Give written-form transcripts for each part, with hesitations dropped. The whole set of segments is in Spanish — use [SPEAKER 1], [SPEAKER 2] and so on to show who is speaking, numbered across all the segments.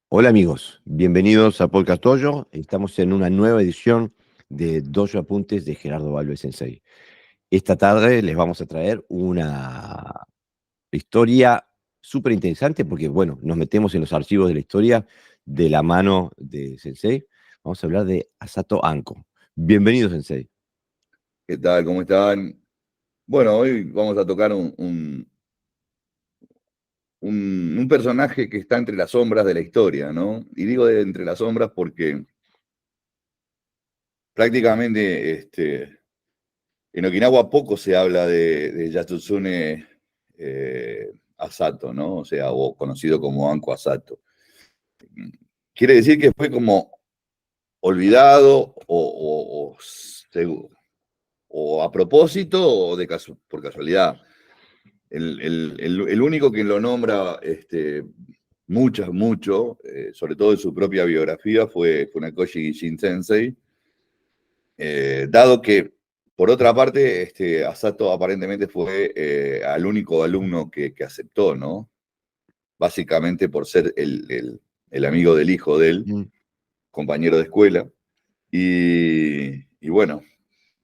[SPEAKER 1] Hola amigos, bienvenidos a Podcast Dojo. Estamos en una nueva edición de Dojo Apuntes de Gerardo Valve Sensei. Esta tarde les vamos a traer una historia súper interesante porque, bueno, nos metemos en los archivos de la historia de la mano de Sensei. Vamos a hablar de Asato Anko. Bienvenido, Sensei.
[SPEAKER 2] ¿Qué tal? ¿Cómo están? Bueno, hoy vamos a tocar un personaje que está entre las sombras de la historia, ¿no? Y digo entre las sombras porque prácticamente en Okinawa poco se habla de Yasutsune Asato, ¿no? O sea, o conocido como Anko Asato. Quiere decir que fue como olvidado o a propósito o por casualidad. El único que lo nombra mucho, sobre todo en su propia biografía, fue Funakoshi Gishin Sensei, dado que, por otra parte, Asato aparentemente fue al único alumno que aceptó, ¿no? Básicamente por ser el amigo del hijo de él,
[SPEAKER 1] Mm.
[SPEAKER 2] compañero de escuela, y bueno,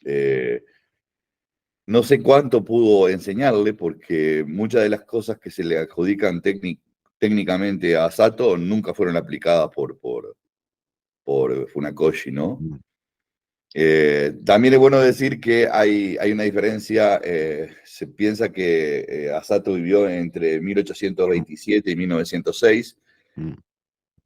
[SPEAKER 2] eh, no sé cuánto pudo enseñarle, porque muchas de las cosas que se le adjudican técnicamente a Sato nunca fueron aplicadas por Funakoshi, ¿no?
[SPEAKER 1] Mm.
[SPEAKER 2] También es bueno decir que hay una diferencia. Se piensa que Asato vivió entre 1827 y 1906,
[SPEAKER 1] Mm.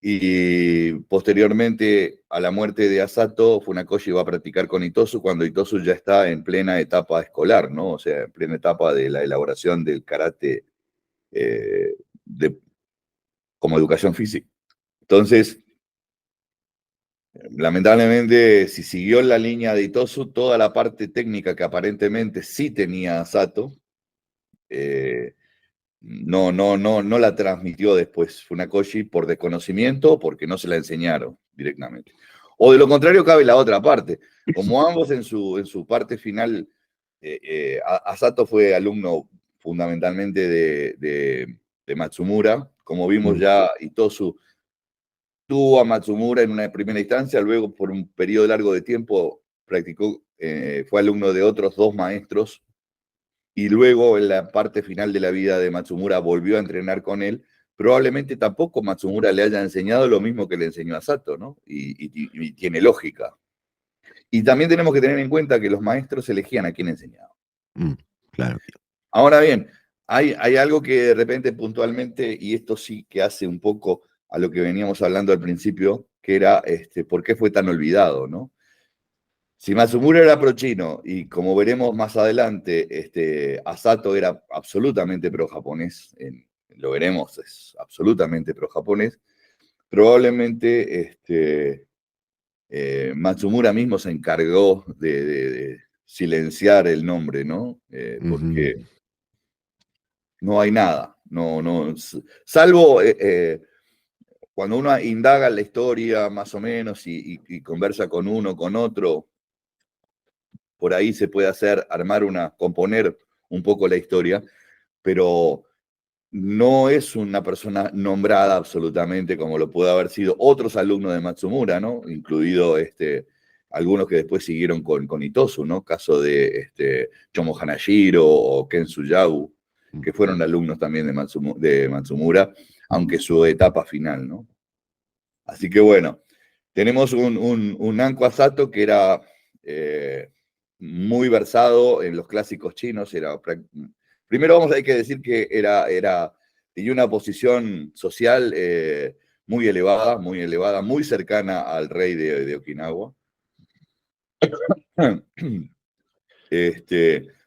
[SPEAKER 2] y posteriormente a la muerte de Asato, Funakoshi va a practicar con Itosu cuando Itosu ya está en plena etapa escolar, ¿no? O sea, en plena etapa de la elaboración del karate eh, de, como educación física. Entonces, lamentablemente, si siguió la línea de Itosu, toda la parte técnica que aparentemente sí tenía Asato, eh, no la transmitió después Funakoshi por desconocimiento o porque no se la enseñaron directamente. O de lo contrario, cabe la otra parte. Como ambos en su parte final, Asato fue alumno fundamentalmente de Matsumura. Como vimos
[SPEAKER 1] Mm.
[SPEAKER 2] ya, Itosu tuvo a Matsumura en una primera instancia, luego por un periodo largo de tiempo practicó, fue alumno de otros dos maestros, y luego en la parte final de la vida de Matsumura volvió a entrenar con él. Probablemente tampoco Matsumura le haya enseñado lo mismo que le enseñó a Sato, ¿no? Y tiene lógica. Y también tenemos que tener en cuenta que los maestros elegían a quién enseñaban.
[SPEAKER 1] Mm. Claro.
[SPEAKER 2] Ahora bien, hay algo que de repente puntualmente, y esto sí que hace un poco a lo que veníamos hablando al principio, que era por qué fue tan olvidado, ¿no? Si Matsumura era pro-chino y, como veremos más adelante, Asato era absolutamente pro-japonés, lo veremos, es absolutamente pro-japonés, probablemente Matsumura mismo se encargó de silenciar el nombre, ¿no?
[SPEAKER 1] Ujú.
[SPEAKER 2] Porque no hay nada, salvo cuando uno indaga la historia más o menos y conversa con uno, con otro. Por ahí se puede componer un poco la historia, pero no es una persona nombrada absolutamente como lo puede haber sido otros alumnos de Matsumura, ¿no? Incluido algunos que después siguieron con Itosu, ¿no? Caso de Chomo Hanashiro o Ken Suyabu,
[SPEAKER 1] Mm.
[SPEAKER 2] que fueron alumnos también de Matsumura, aunque su etapa final, ¿no? Así que bueno, tenemos un Anko Asato que era muy versado en los clásicos chinos. Primero hay que decir que tenía una posición social muy elevada, muy cercana al rey de Okinawa.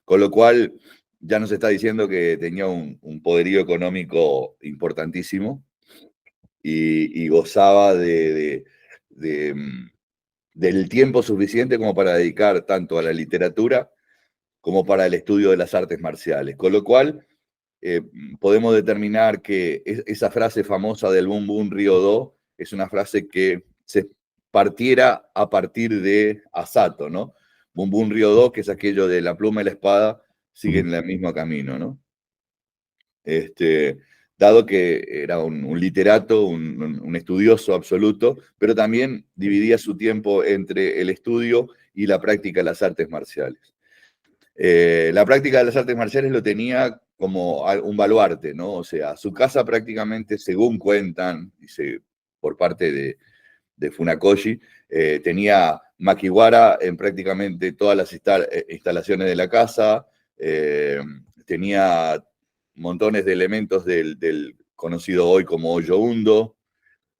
[SPEAKER 2] Con lo cual ya nos está diciendo que tenía un poderío económico importantísimo, y gozaba de, del tiempo suficiente como para dedicar tanto a la literatura como para el estudio de las artes marciales. Con lo cual, eh, podemos determinar que esa frase famosa del Bun Bun Ryo-Do es una frase que se partiera a partir de Asato, ¿no? Bun Bun Ryo-Do, que es aquello de la pluma y la espada,
[SPEAKER 1] Mm.
[SPEAKER 2] siguen el mismo camino, ¿no? Este, dado que era un literato, un estudioso absoluto, pero también dividía su tiempo entre el estudio y la práctica de las artes marciales. La práctica de las artes marciales lo tenía como un baluarte, ¿no? O sea, su casa prácticamente, según cuentan, por parte de Funakoshi, tenía makiwara en prácticamente todas las instalaciones de la casa, tenía montones de elementos del conocido hoy como Hoyo Hundo,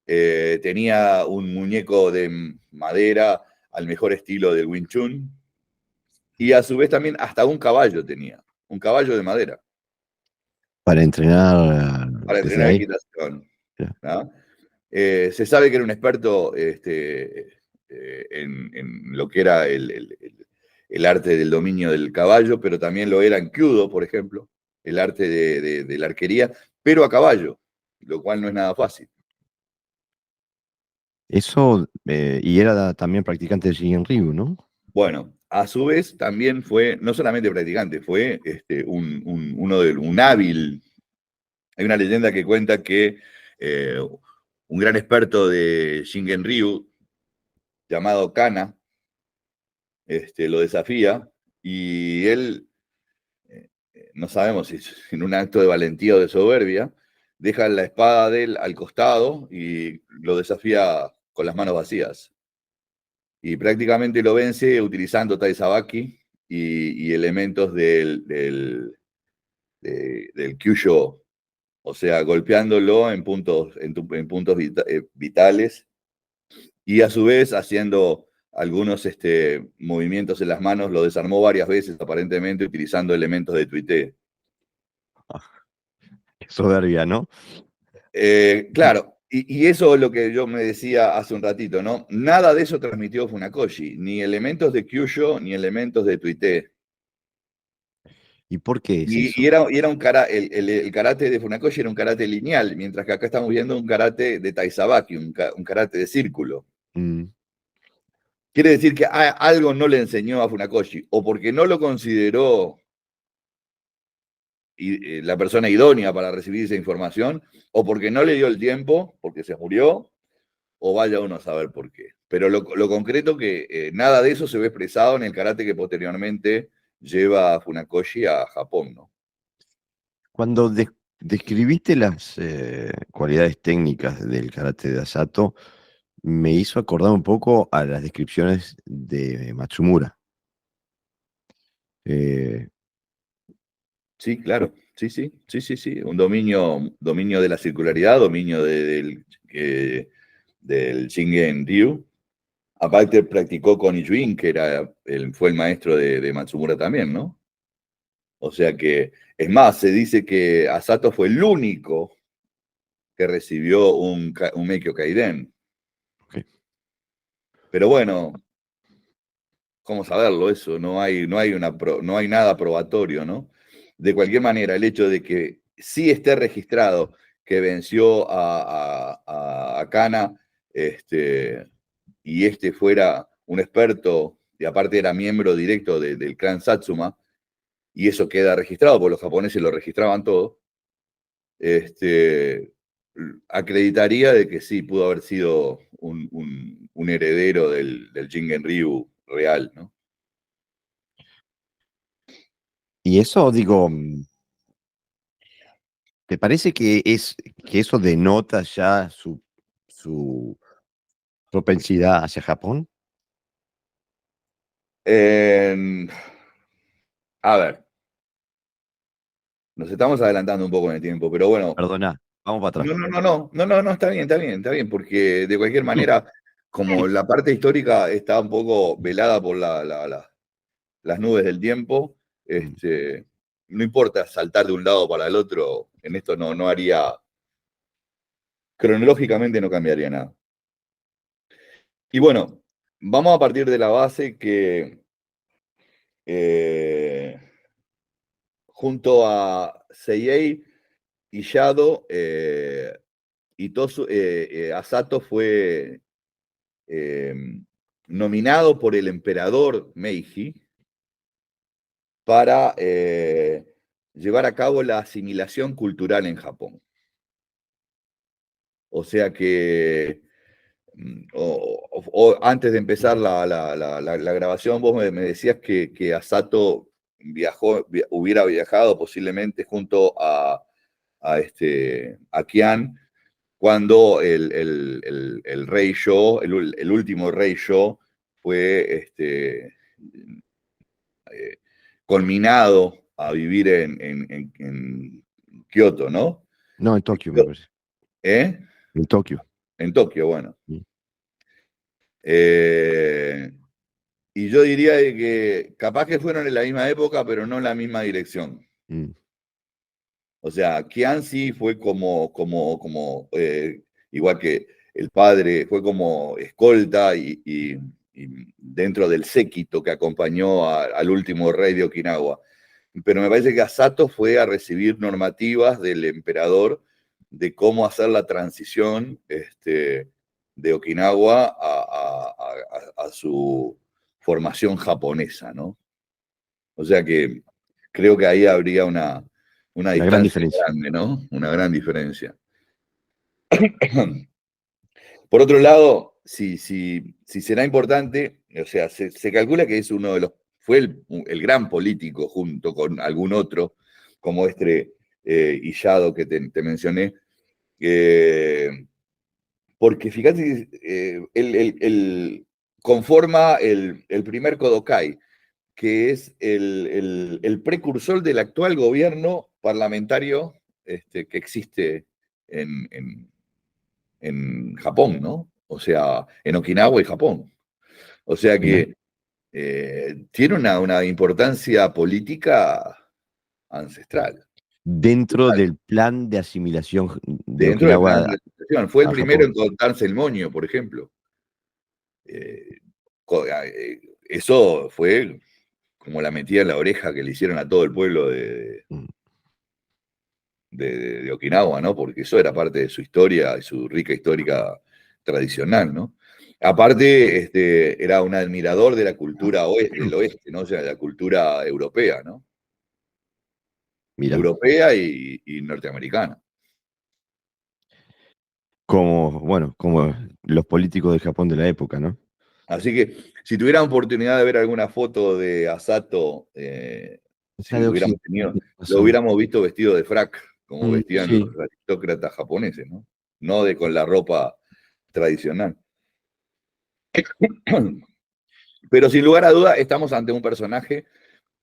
[SPEAKER 2] tenía un muñeco de madera al mejor estilo del Wing Chun, y a su vez también hasta un caballo tenía, un caballo de madera,
[SPEAKER 1] Para entrenar
[SPEAKER 2] para
[SPEAKER 1] desde
[SPEAKER 2] entrenar
[SPEAKER 1] ahí.
[SPEAKER 2] equitación,
[SPEAKER 1] Ya.
[SPEAKER 2] ¿no? Se sabe que era un experto en lo que era el arte del dominio del caballo, pero también lo era en Kyudo, por ejemplo, el arte de la arquería, pero a caballo, lo cual no es nada fácil.
[SPEAKER 1] Eso, y era también practicante de Shinrin-ryu, ¿no?
[SPEAKER 2] Bueno, a su vez también fue, no solamente practicante, fue un hábil. Hay una leyenda que cuenta que un gran experto de Shingen Ryu, llamado Kana, lo desafía y él, no sabemos si en un acto de valentía o de soberbia, deja la espada de él al costado y lo desafía con las manos vacías. Y prácticamente lo vence utilizando Taizabaki y elementos del Kyusho, o sea, golpeándolo en puntos vitales y a su vez haciendo algunos movimientos en las manos, lo desarmó varias veces aparentemente utilizando elementos de tuité.
[SPEAKER 1] Qué soberbia, ¿no?
[SPEAKER 2] Claro, y eso es lo que yo me decía hace un ratito, ¿no? Nada de eso transmitió Funakoshi, ni elementos de Kyusho, ni elementos de tuité.
[SPEAKER 1] ¿Y por qué es
[SPEAKER 2] Y
[SPEAKER 1] eso?
[SPEAKER 2] era el karate de Funakoshi era un karate lineal, mientras que acá estamos viendo un karate de Taizabaki, un karate de círculo.
[SPEAKER 1] Mm.
[SPEAKER 2] Quiere decir que algo no le enseñó a Funakoshi, o porque no lo consideró la persona idónea para recibir esa información, o porque no le dio el tiempo, porque se murió, o vaya uno a saber por qué. Pero lo concreto que nada de eso se ve expresado en el karate que posteriormente lleva a Funakoshi a Japón, ¿no?
[SPEAKER 1] Cuando describiste las cualidades técnicas del karate de Asato, me hizo acordar un poco a las descripciones de Matsumura. Eh,
[SPEAKER 2] Sí, claro. Sí, sí, sí, sí, sí. Un dominio de la circularidad, dominio del Shingen Ryu. Aparte practicó con Ijuin, que fue el maestro de Matsumura también, ¿no? O sea que, es más, se dice que Asato fue el único que recibió un Meikyo Kaiden.
[SPEAKER 1] ok.
[SPEAKER 2] Pero bueno, ¿cómo saberlo eso? No hay nada probatorio, ¿no? De cualquier manera, el hecho de que sí esté registrado que venció a Kana, y fuera un experto, y aparte era miembro directo del clan Satsuma, y eso queda registrado, porque los japoneses lo registraban todo, acreditaría de que sí pudo haber sido un heredero del Jingen Ryu real, ¿no?
[SPEAKER 1] Y eso, digo, ¿te parece que eso denota ya su propensidad hacia Japón?
[SPEAKER 2] Eh, a ver, nos estamos adelantando un poco en el tiempo, pero bueno,
[SPEAKER 1] Perdona, vamos para atrás.
[SPEAKER 2] no, está bien, porque de cualquier manera, como la parte histórica está un poco velada por las nubes del tiempo,
[SPEAKER 1] Mm.
[SPEAKER 2] no importa saltar de un lado para el otro, en esto no haría, cronológicamente no cambiaría nada. Y bueno, vamos a partir de la base que eh, junto a Seiyei y Yado, Asato fue eh, nominado por el emperador Meiji para llevar a cabo la asimilación cultural en Japón. O sea que, o antes de empezar la grabación, vos me decías que Asato hubiera viajado posiblemente junto a Kian cuando el rey Yo, el último rey Yo, fue culminado a vivir en Kioto, ¿no?
[SPEAKER 1] No, en Tokio, me parece.
[SPEAKER 2] ¿Eh?
[SPEAKER 1] En Tokio.
[SPEAKER 2] En Tokio, bueno.
[SPEAKER 1] Mm.
[SPEAKER 2] Y yo diría de que capaz que fueron en la misma época, pero no en la misma dirección.
[SPEAKER 1] Mm.
[SPEAKER 2] O sea, Kian sí fue igual que el padre, fue como escolta y dentro del séquito que acompañó al último rey de Okinawa. Pero me parece que Asato fue a recibir normativas del emperador de cómo hacer la transición de Okinawa a su formación japonesa, ¿no? O sea que creo que ahí habría una
[SPEAKER 1] Una gran
[SPEAKER 2] distancia
[SPEAKER 1] diferencia.
[SPEAKER 2] grande, ¿no? Una gran diferencia. Por otro lado, si será importante, o sea, se calcula que es uno de los, fue el gran político junto con algún otro, como Illado que te mencioné, porque fíjate, él conforma el primer Kodokai, que es el precursor del actual gobierno parlamentario que existe en Japón, ¿no? O sea, en Okinawa y Japón. O sea
[SPEAKER 1] Mirá.
[SPEAKER 2] que tiene una importancia política ancestral.
[SPEAKER 1] Dentro del plan de asimilación de
[SPEAKER 2] Dentro del plan
[SPEAKER 1] Okinawa
[SPEAKER 2] de la situación. Fue el
[SPEAKER 1] a
[SPEAKER 2] primero en
[SPEAKER 1] Japón.
[SPEAKER 2] cortarse el moño, por ejemplo. Eso fue como la metida en la oreja que le hicieron a todo el pueblo
[SPEAKER 1] Mm.
[SPEAKER 2] de Okinawa, ¿no? Porque eso era parte de su historia y su rica histórica tradicional, ¿no? Aparte, era un admirador de la cultura del oeste, ¿no? O sea, de la cultura europea, ¿no?
[SPEAKER 1] Mirá.
[SPEAKER 2] Europea y norteamericana.
[SPEAKER 1] Como, bueno, como los políticos de Japón de la época, ¿no?
[SPEAKER 2] Así que si tuviera oportunidad de ver alguna foto de Asato,
[SPEAKER 1] Está
[SPEAKER 2] si
[SPEAKER 1] de
[SPEAKER 2] hubiéramos
[SPEAKER 1] Occidente,
[SPEAKER 2] tenido,
[SPEAKER 1] tenés
[SPEAKER 2] lo
[SPEAKER 1] razón.
[SPEAKER 2] hubiéramos visto vestido de frac, como vestían los
[SPEAKER 1] Sí.
[SPEAKER 2] aristócratas japoneses, ¿no? No con la ropa tradicional. Pero sin lugar a duda, estamos ante un personaje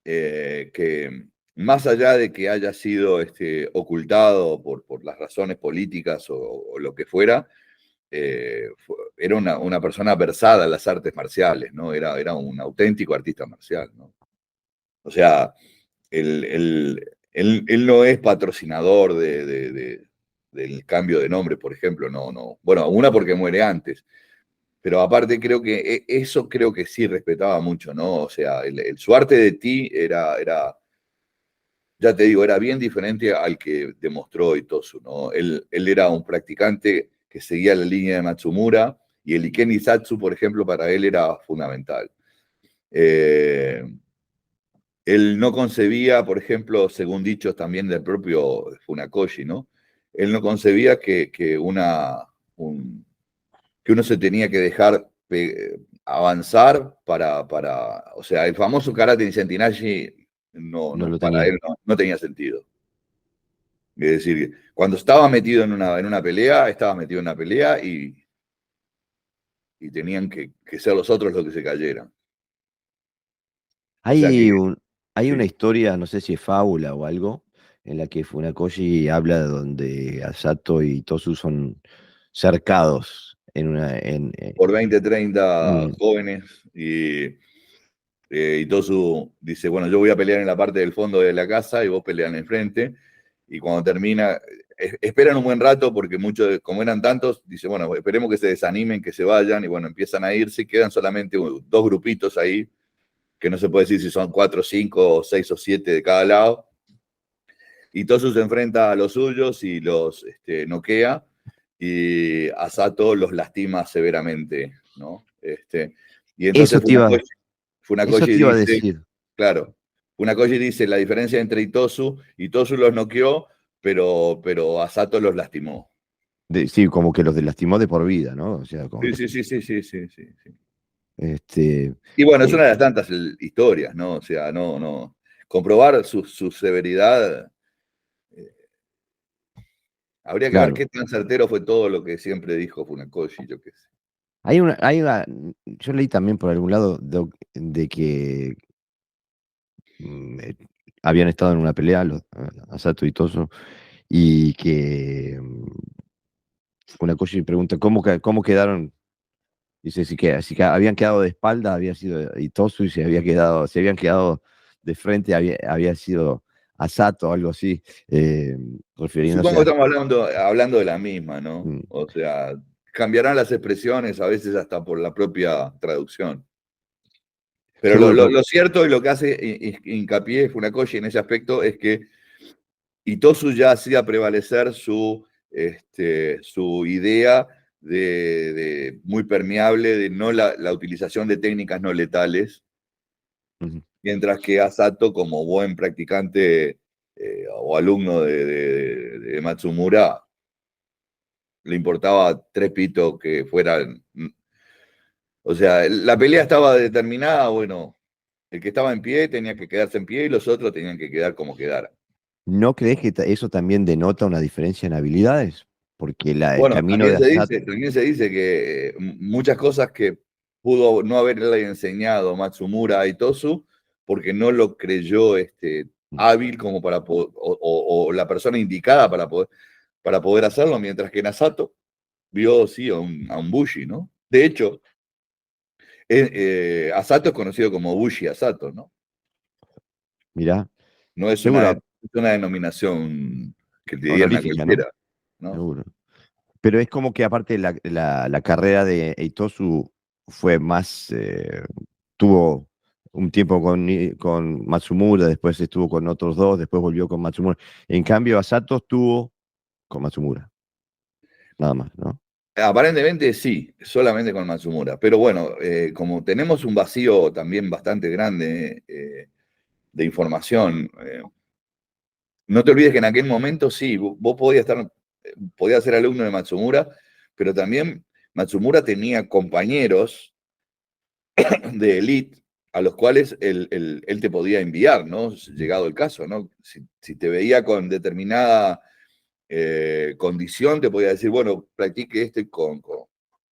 [SPEAKER 2] que, más allá de que haya sido ocultado por las razones políticas o lo que fuera, era una persona versada en las artes marciales, ¿no? Era un auténtico artista marcial, ¿no? O sea, él no es patrocinador del cambio de nombre, por ejemplo, no, no. Bueno, una porque muere antes, pero aparte creo que eso creo que sí respetaba mucho, ¿no? O sea, su arte de ti ya te digo, era bien diferente al que demostró Itosu, ¿no? Él era un practicante que seguía la línea de Matsumura y el Iken Isatsu, por ejemplo, para él era fundamental. Eh, Él no concebía, por ejemplo, según dichos también del propio Funakoshi, ¿no? Él no concebía que uno se tenía que dejar avanzar o sea, el famoso karate de Sentinashi
[SPEAKER 1] No lo
[SPEAKER 2] para
[SPEAKER 1] tenía.
[SPEAKER 2] él no tenía sentido. Es decir, cuando estaba metido en una pelea, estaba metido en una pelea y tenían que ser los otros los que se cayeran. O sea que,
[SPEAKER 1] Hay una
[SPEAKER 2] sí.
[SPEAKER 1] historia, no sé si es fábula o algo, en la que Funakoshi habla de donde Asato y Tosu son cercados en una.
[SPEAKER 2] Por 20, 30
[SPEAKER 1] Mm,
[SPEAKER 2] jóvenes y Tosu dice, bueno, yo voy a pelear en la parte del fondo de la casa y vos pelean enfrente. Y cuando termina, esperan un buen rato porque muchos, como eran tantos, dice, bueno, esperemos que se desanimen, que se vayan. Y bueno, empiezan a irse y quedan solamente dos grupitos ahí, que no se puede decir si son 4, 5, 6 o 7 de cada lado. Y Tosu se enfrenta a los suyos y los noquea y Asato los lastima severamente, ¿no? Y entonces
[SPEAKER 1] Eso te iba, eso
[SPEAKER 2] Funakoshi
[SPEAKER 1] te iba a
[SPEAKER 2] dice,
[SPEAKER 1] decir.
[SPEAKER 2] claro, Funakoshi dice la diferencia entre Itosu los noqueó, pero Asato los lastimó.
[SPEAKER 1] Sí, como que los lastimó de por vida, ¿no? O sea,
[SPEAKER 2] Sí, sí, sí, sí, sí, sí, sí, sí.
[SPEAKER 1] este,
[SPEAKER 2] Y bueno, es
[SPEAKER 1] eh,
[SPEAKER 2] una de las tantas historias, ¿no? O sea, no. Comprobar su severidad, eh, habría que ver
[SPEAKER 1] claro.
[SPEAKER 2] qué tan certero fue todo lo que siempre dijo Funakoshi, yo qué sé.
[SPEAKER 1] Yo leí también por algún lado de que habían estado en una pelea, Asato y Toso, y que Funakoshi pregunta cómo quedaron. Dice, si que habían quedado de espalda había sido Itosu y si habían quedado de frente había sido Asato o algo así, refiriéndose
[SPEAKER 2] Supongo que
[SPEAKER 1] a.
[SPEAKER 2] estamos hablando de la misma, ¿no?
[SPEAKER 1] Mm,
[SPEAKER 2] O sea, cambiarán las expresiones a veces hasta por la propia traducción. Pero
[SPEAKER 1] seguro,
[SPEAKER 2] lo cierto y lo que hace hincapié Funakoshi en ese aspecto es que Itosu ya hacía prevalecer su idea muy permeable de no la utilización de técnicas no letales,
[SPEAKER 1] ujú.
[SPEAKER 2] mientras que Asato, como buen practicante o alumno de Matsumura, le importaba tres pitos que fueran. O sea, la pelea estaba determinada, bueno, el que estaba en pie tenía que quedarse en pie y los otros tenían que quedar como quedaran.
[SPEAKER 1] ¿No crees que eso también denota una diferencia en habilidades? Porque el
[SPEAKER 2] Bueno,
[SPEAKER 1] camino de Asato.
[SPEAKER 2] también se dice que muchas cosas que pudo no haberle enseñado Matsumura a Itosu, porque no lo creyó hábil como o la persona indicada para poder hacerlo, mientras que Nasato vio, sí, a un Bushi, ¿no? De hecho, Asato es conocido como Bushi Asato, ¿no?
[SPEAKER 1] Mirá,
[SPEAKER 2] No es
[SPEAKER 1] seguro,
[SPEAKER 2] una denominación que le dieran a
[SPEAKER 1] honorífica, ¿no?
[SPEAKER 2] cualquiera, ¿no?
[SPEAKER 1] Seguro. Pero es como que aparte la carrera de Eitosu fue más, tuvo un tiempo con Matsumura, después estuvo con otros dos, después volvió con Matsumura. En cambio, Asato estuvo con Matsumura, nada más, ¿no?
[SPEAKER 2] Aparentemente sí, solamente con Matsumura. Pero bueno, como tenemos un vacío también bastante grande de información, no te olvides que en aquel momento sí, vos podías ser alumno de Matsumura, pero también Matsumura tenía compañeros de elite a los cuales él te podía enviar, ¿no? Llegado el caso, ¿no? Si te veía con determinada condición, te podía decir, bueno, practique con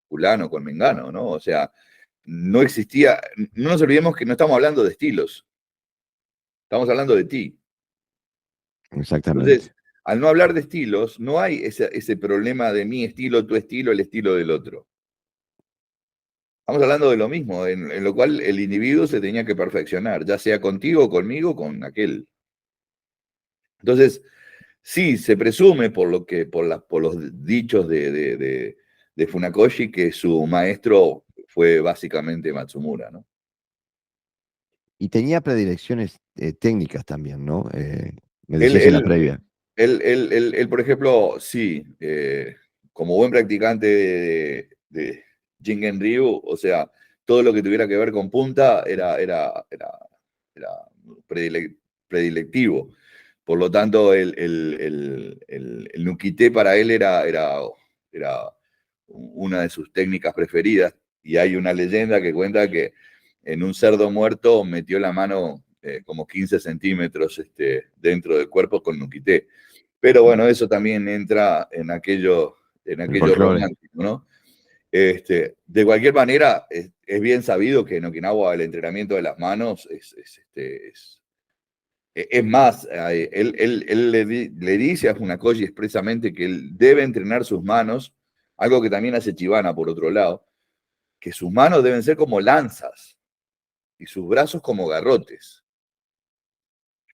[SPEAKER 2] fulano, con mengano, ¿no? O sea, no existía, no nos olvidemos que no estamos hablando de estilos, estamos hablando de ti. Entonces,
[SPEAKER 1] Exactamente.
[SPEAKER 2] al no hablar de estilos, no hay ese problema de mi estilo, tu estilo, el estilo del otro. Estamos hablando de lo mismo, en lo cual el individuo se tenía que perfeccionar, ya sea contigo, conmigo, con aquel. Entonces, sí, se presume por los dichos de Funakoshi que su maestro fue básicamente Matsumura, ¿no?
[SPEAKER 1] Y tenía predilecciones técnicas también, ¿no? Me
[SPEAKER 2] Él,
[SPEAKER 1] decías en la
[SPEAKER 2] él,
[SPEAKER 1] previa.
[SPEAKER 2] él, por ejemplo, sí, como buen practicante de Jingen Ryu, o sea, todo lo que tuviera que ver con punta era predilectivo. Por lo tanto, el Nukite para él era una de sus técnicas preferidas. Y hay una leyenda que cuenta que en un cerdo muerto metió la mano como 15 centímetros dentro del cuerpo con Nukite. Pero bueno, eso también entra en
[SPEAKER 1] El
[SPEAKER 2] aquello
[SPEAKER 1] folclore.
[SPEAKER 2] romántico, ¿no? De cualquier manera, es bien sabido que en Okinawa el entrenamiento de las manos es más, él le dice a Funakoshi expresamente que él debe entrenar sus manos, algo que también hace Chibana por otro lado, que sus manos deben ser como lanzas y sus brazos como garrotes.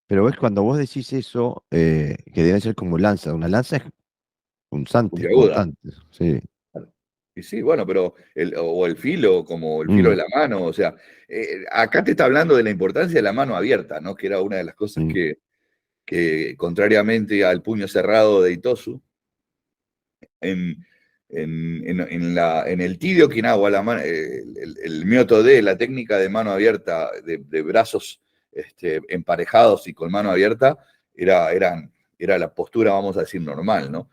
[SPEAKER 1] Pero ves, cuando vos decís eso, que deben ser como lanza, una lanza es punzante,
[SPEAKER 2] Puntiaguda.
[SPEAKER 1] cortante, sí.
[SPEAKER 2] Y sí, bueno, pero o el filo, como el filo de
[SPEAKER 1] Mm,
[SPEAKER 2] la mano, o sea, acá te está hablando de la importancia de la mano abierta, ¿no? Que era una de las cosas
[SPEAKER 1] mm.
[SPEAKER 2] que contrariamente al puño cerrado de Itosu, en, en el Tide Okinawa, el Myoto D, la técnica de mano abierta, de brazos emparejados y con mano abierta, era la postura, vamos a decir, normal, ¿no?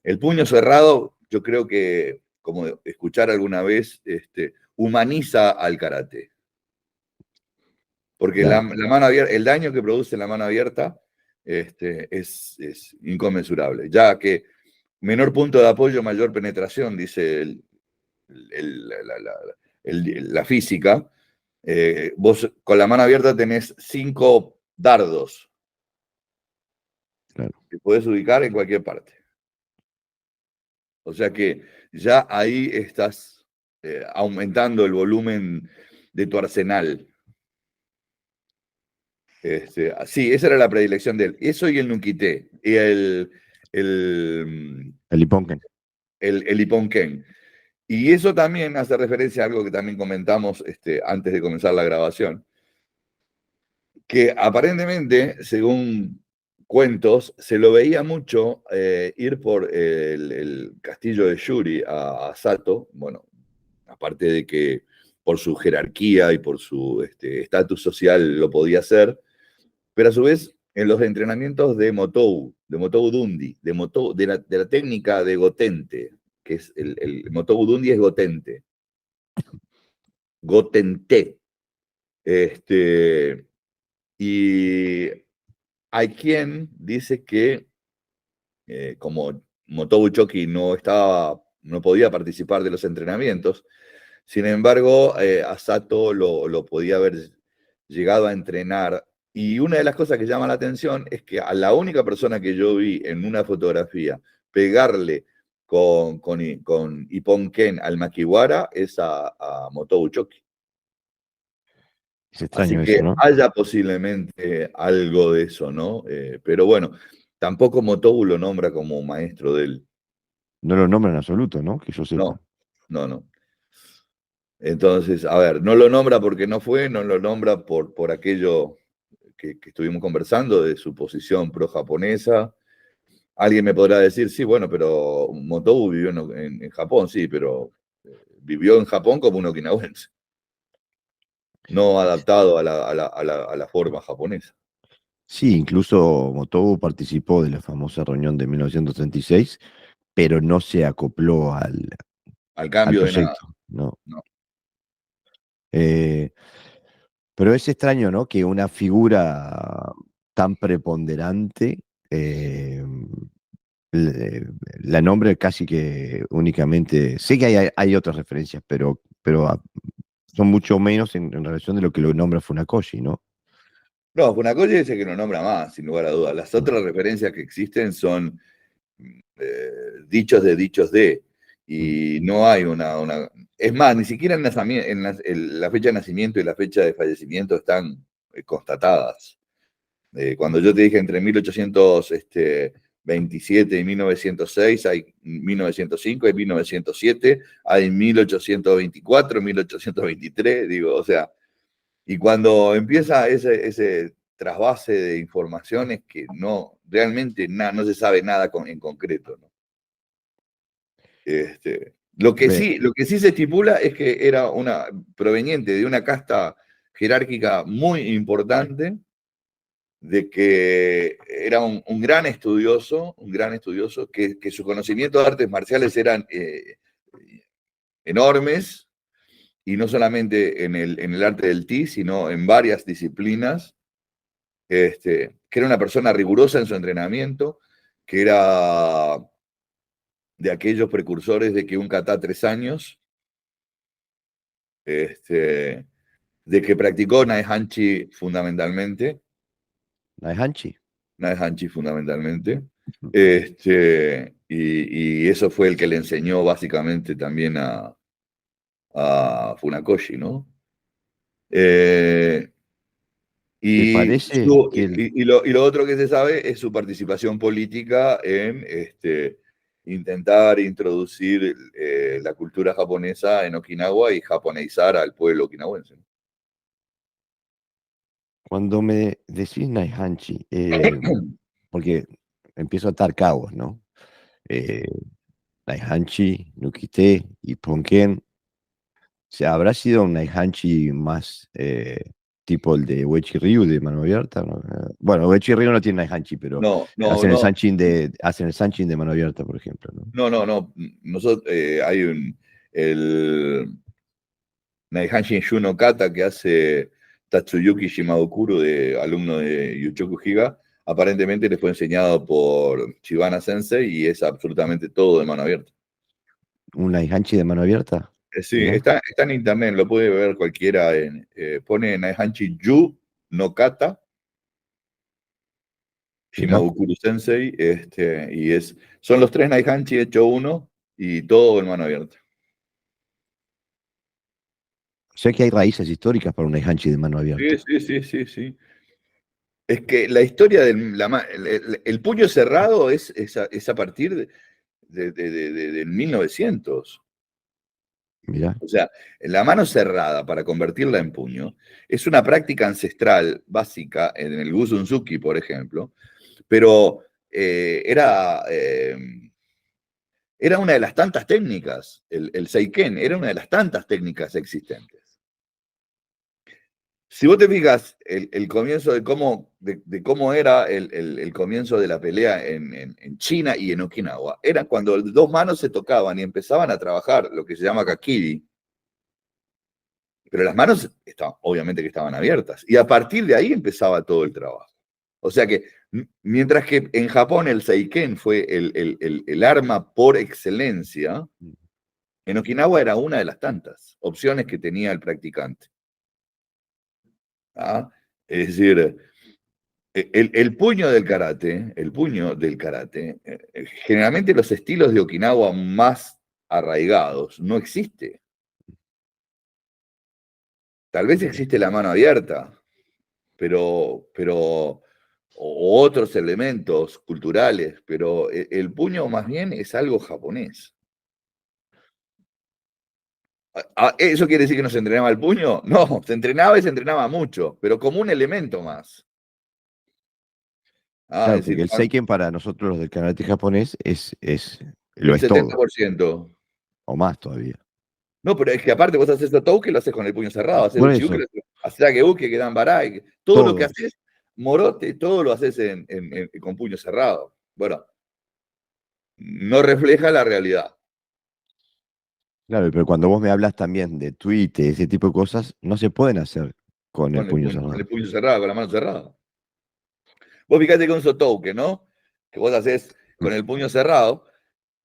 [SPEAKER 2] El puño cerrado, yo creo que, como escuchar alguna vez, humaniza al karate. Porque
[SPEAKER 1] Claro,
[SPEAKER 2] la mano abierta, el daño que produce la mano abierta es inconmensurable, ya que menor punto de apoyo, mayor penetración, dice la física. Vos con la mano abierta tenés 5 dardos
[SPEAKER 1] claro.
[SPEAKER 2] que podés ubicar en cualquier parte. O sea que ya ahí estás aumentando el volumen de tu arsenal. Sí, esa era la predilección de él. Eso y el Nukité. Y el,
[SPEAKER 1] El Iponken.
[SPEAKER 2] el Iponken. Y eso también hace referencia a algo que también comentamos antes de comenzar la grabación, que aparentemente, según cuentos, se lo veía mucho ir por el castillo de Yuri a Sato, bueno, aparte de que por su jerarquía y por su estatus social lo podía hacer, pero a su vez en los entrenamientos de Motou Dundi, de la técnica de Gotente, que es el Motou Dundi es Gotente, Gotente. Y hay quien dice que como Motobu Choki no podía participar de los entrenamientos, sin embargo, a Sato lo podía haber llegado a entrenar. Y una de las cosas que llama la atención es que a la única persona que yo vi en una fotografía pegarle con Ippon Ken al Makiwara es a Motobu Choki.
[SPEAKER 1] Es
[SPEAKER 2] Así
[SPEAKER 1] extraño
[SPEAKER 2] que
[SPEAKER 1] eso, ¿no?
[SPEAKER 2] haya posiblemente algo de eso, ¿no? Pero bueno, tampoco Motobu lo nombra como maestro de él.
[SPEAKER 1] No lo nombra en absoluto, ¿no? Que yo sepa.
[SPEAKER 2] No, no, no. Entonces, a ver, no lo nombra porque no fue, no lo nombra por aquello que estuvimos conversando de su posición pro-japonesa. Alguien me podrá decir, sí, bueno, pero Motobu vivió en Japón, sí, pero vivió en Japón como un okinawense, no adaptado a la forma japonesa.
[SPEAKER 1] Sí, incluso Motobu participó de la famosa reunión de 1936, pero no se acopló
[SPEAKER 2] Al
[SPEAKER 1] al
[SPEAKER 2] cambio de nada.
[SPEAKER 1] proyecto, ¿no?
[SPEAKER 2] No.
[SPEAKER 1] Eh, pero es extraño, ¿no? Que una figura tan preponderante le- la nombre casi que únicamente. Sé que hay otras referencias, pero son mucho menos en relación de lo que lo nombra Funakoshi, ¿no?
[SPEAKER 2] No, Funakoshi dice que no nombra más, sin lugar a dudas. Las
[SPEAKER 1] Mm.
[SPEAKER 2] otras referencias que existen son dichos de dichos de,
[SPEAKER 1] Mm.
[SPEAKER 2] y no hay Es más, ni siquiera la fecha de nacimiento y la fecha de fallecimiento están constatadas. Cuando yo te dije entre 1827 y 1906, hay 1905, hay 1907, hay 1824, 1823, digo, o sea, y cuando empieza ese trasvase de informaciones que realmente no se sabe nada en concreto, ¿no?
[SPEAKER 1] Ve,
[SPEAKER 2] Lo que sí se estipula es que era proveniente de una casta jerárquica muy importante, de que era un gran estudioso, que sus conocimientos de artes marciales eran enormes, y no solamente en el arte del Ti, sino en varias disciplinas, que era una persona rigurosa en su entrenamiento, que era de aquellos precursores de que un kata 3 años, de que practicó Naihanchi fundamentalmente,
[SPEAKER 1] Naihanchi.
[SPEAKER 2] Naihanchi fundamentalmente, y eso fue el que le enseñó básicamente también a Funakoshi, ¿no? Eh,
[SPEAKER 1] ¿Te
[SPEAKER 2] y,
[SPEAKER 1] parece que
[SPEAKER 2] y lo otro que se sabe es su participación política en intentar introducir la cultura japonesa en Okinawa y japoneizar al pueblo okinawense?
[SPEAKER 1] cuando me decís Naihanchi, porque empiezo a atar cabos, ¿no? Eh, Naihanchi, Nukite y Ponken, o sea, ¿habrá sido un Naihanchi más tipo el de Uechi Ryu de mano abierta, ¿no? Bueno, Uechi Ryu no tiene Naihanchi, pero
[SPEAKER 2] No, no,
[SPEAKER 1] hacen el
[SPEAKER 2] no,
[SPEAKER 1] Sanchin hacen el Sanchin de mano abierta, por ejemplo, ¿no?
[SPEAKER 2] no. Nosotros, hay el Naihanshin Shuno Kata que hace Tatsuyuki Shimabukuro, de alumno de Yuchoku Higa. Aparentemente les fue enseñado por Shibana Sensei y es absolutamente todo de mano abierta.
[SPEAKER 1] ¿Un Naihanchi de mano abierta?
[SPEAKER 2] Sí,
[SPEAKER 1] Mirá.
[SPEAKER 2] está en internet, lo puede ver cualquiera. Pone Naihanchi Yu no Kata,
[SPEAKER 1] Mirá.
[SPEAKER 2] Shimabukuro Sensei, son los 3 Naihanchi hecho uno y todo en mano abierta.
[SPEAKER 1] O sea que hay raíces históricas para un Naihanchi de mano
[SPEAKER 2] Sí,
[SPEAKER 1] abierta.
[SPEAKER 2] sí. Es que la historia el puño cerrado es a partir del 1900.
[SPEAKER 1] Mirá.
[SPEAKER 2] O sea, la mano cerrada para convertirla en puño es una práctica ancestral básica en el Guzunzuki, por ejemplo, pero era una de las tantas técnicas, el Seiken era una de las tantas técnicas existentes. Si vos te fijas, el comienzo de cómo era el comienzo de la pelea en China y en Okinawa, era cuando dos manos se tocaban y empezaban a trabajar lo que se llama kakiri, pero las manos obviamente que estaban abiertas, y a partir de ahí empezaba todo el trabajo. O sea que, mientras que en Japón el Seiken fue el arma por excelencia, en Okinawa era una de las tantas opciones que tenía el practicante. ¿Ah? Es decir, el puño del karate, generalmente los estilos de Okinawa más arraigados no existe. Tal vez existe la mano abierta, o otros elementos culturales, pero el puño más bien es algo japonés. ¿Eso quiere decir que no se entrenaba el puño? No, se entrenaba y se entrenaba mucho, pero como un elemento más.
[SPEAKER 1] Claro,
[SPEAKER 2] Es
[SPEAKER 1] porque
[SPEAKER 2] decir,
[SPEAKER 1] el Seiken para nosotros los del karate japonés lo
[SPEAKER 2] el
[SPEAKER 1] es todo,
[SPEAKER 2] 70%.
[SPEAKER 1] o más todavía.
[SPEAKER 2] No, pero es que aparte vos haces Totouke, lo haces con el puño cerrado, haces
[SPEAKER 1] Por
[SPEAKER 2] Uchiuke,
[SPEAKER 1] eso,
[SPEAKER 2] haces Ageuke, que dan Barai, todo lo que
[SPEAKER 1] todo.
[SPEAKER 2] haces, Morote, todo lo haces con puño cerrado. Bueno, no refleja la realidad.
[SPEAKER 1] Claro, pero cuando vos me hablas también de Twitter, ese tipo de cosas, no se pueden hacer con el puño
[SPEAKER 2] Con el
[SPEAKER 1] cerrado.
[SPEAKER 2] puño cerrado, con la mano cerrada. Vos fíjate con un Sotouke, ¿no? Que vos haces
[SPEAKER 1] Mm.
[SPEAKER 2] con el puño cerrado,